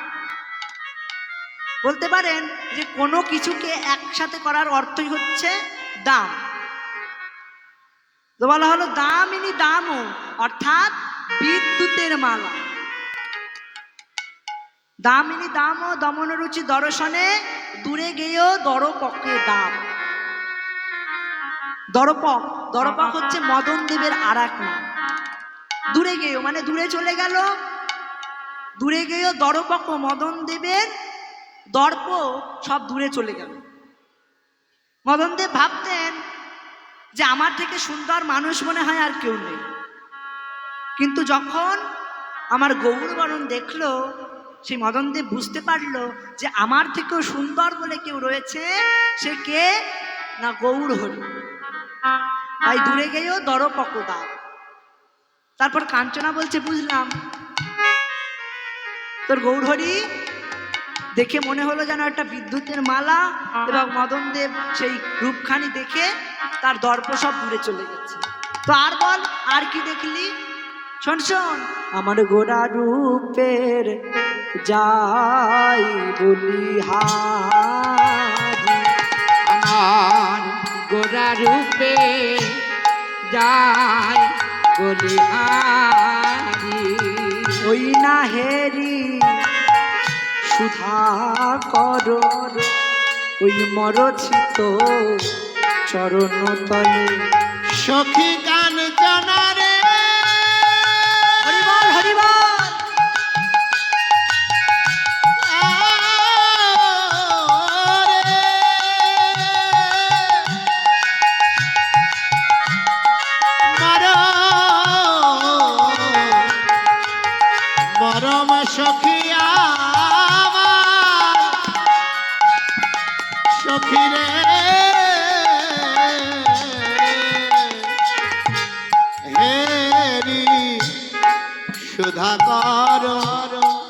A: বলতে পারেন যে কোনো কিছুকে একসাথে করার অর্থই হচ্ছে দাম তো বলা হলো দামিনী দামও অর্থাৎ বিদ্যুতের মালা দামিনী দামও দমন রুচি দর্শনে দূরে গেয়েও দরপকে দাম দরপক দরপক হচ্ছে মদন দেবের আর এক নাম দূরে গেয়েও মানে দূরে চলে গেল দূরে গেয়েও দরপক ও মদন দেবের দর্প সব দূরে চলে গেল মদন দেব ভাবতেন যে আমার থেকে সুন্দর মানুষ মনে হয় আর কেউ নেই কিন্তু যখন আমার গৌরবরণ দেখলো সেই মদন দেব বুঝতে পারলো যে আমার থেকেও সুন্দর বলে কেউ রয়েছে সে কে না গৌর হরি তাই দূরে গেয়েও দরপকদা তারপর কাঞ্চনা বলছে বুঝলাম তোর গৌরহরি দেখে মনে হলো যেন একটা বিদ্যুতের মালা এবং মদন দেব সেই রূপখানি দেখে তার দর্প সব দূরে চলে গেছে তো আর বল আর কি দেখলি শোন শোন আমার গোরা রূপের যাই বলিহারি
D: আমার গোরা রূপে যায় বলিহারি
A: ওই না হেরি সুধা কর ওই মরছিত চরণ তলে
B: সখী কাঞ্চনার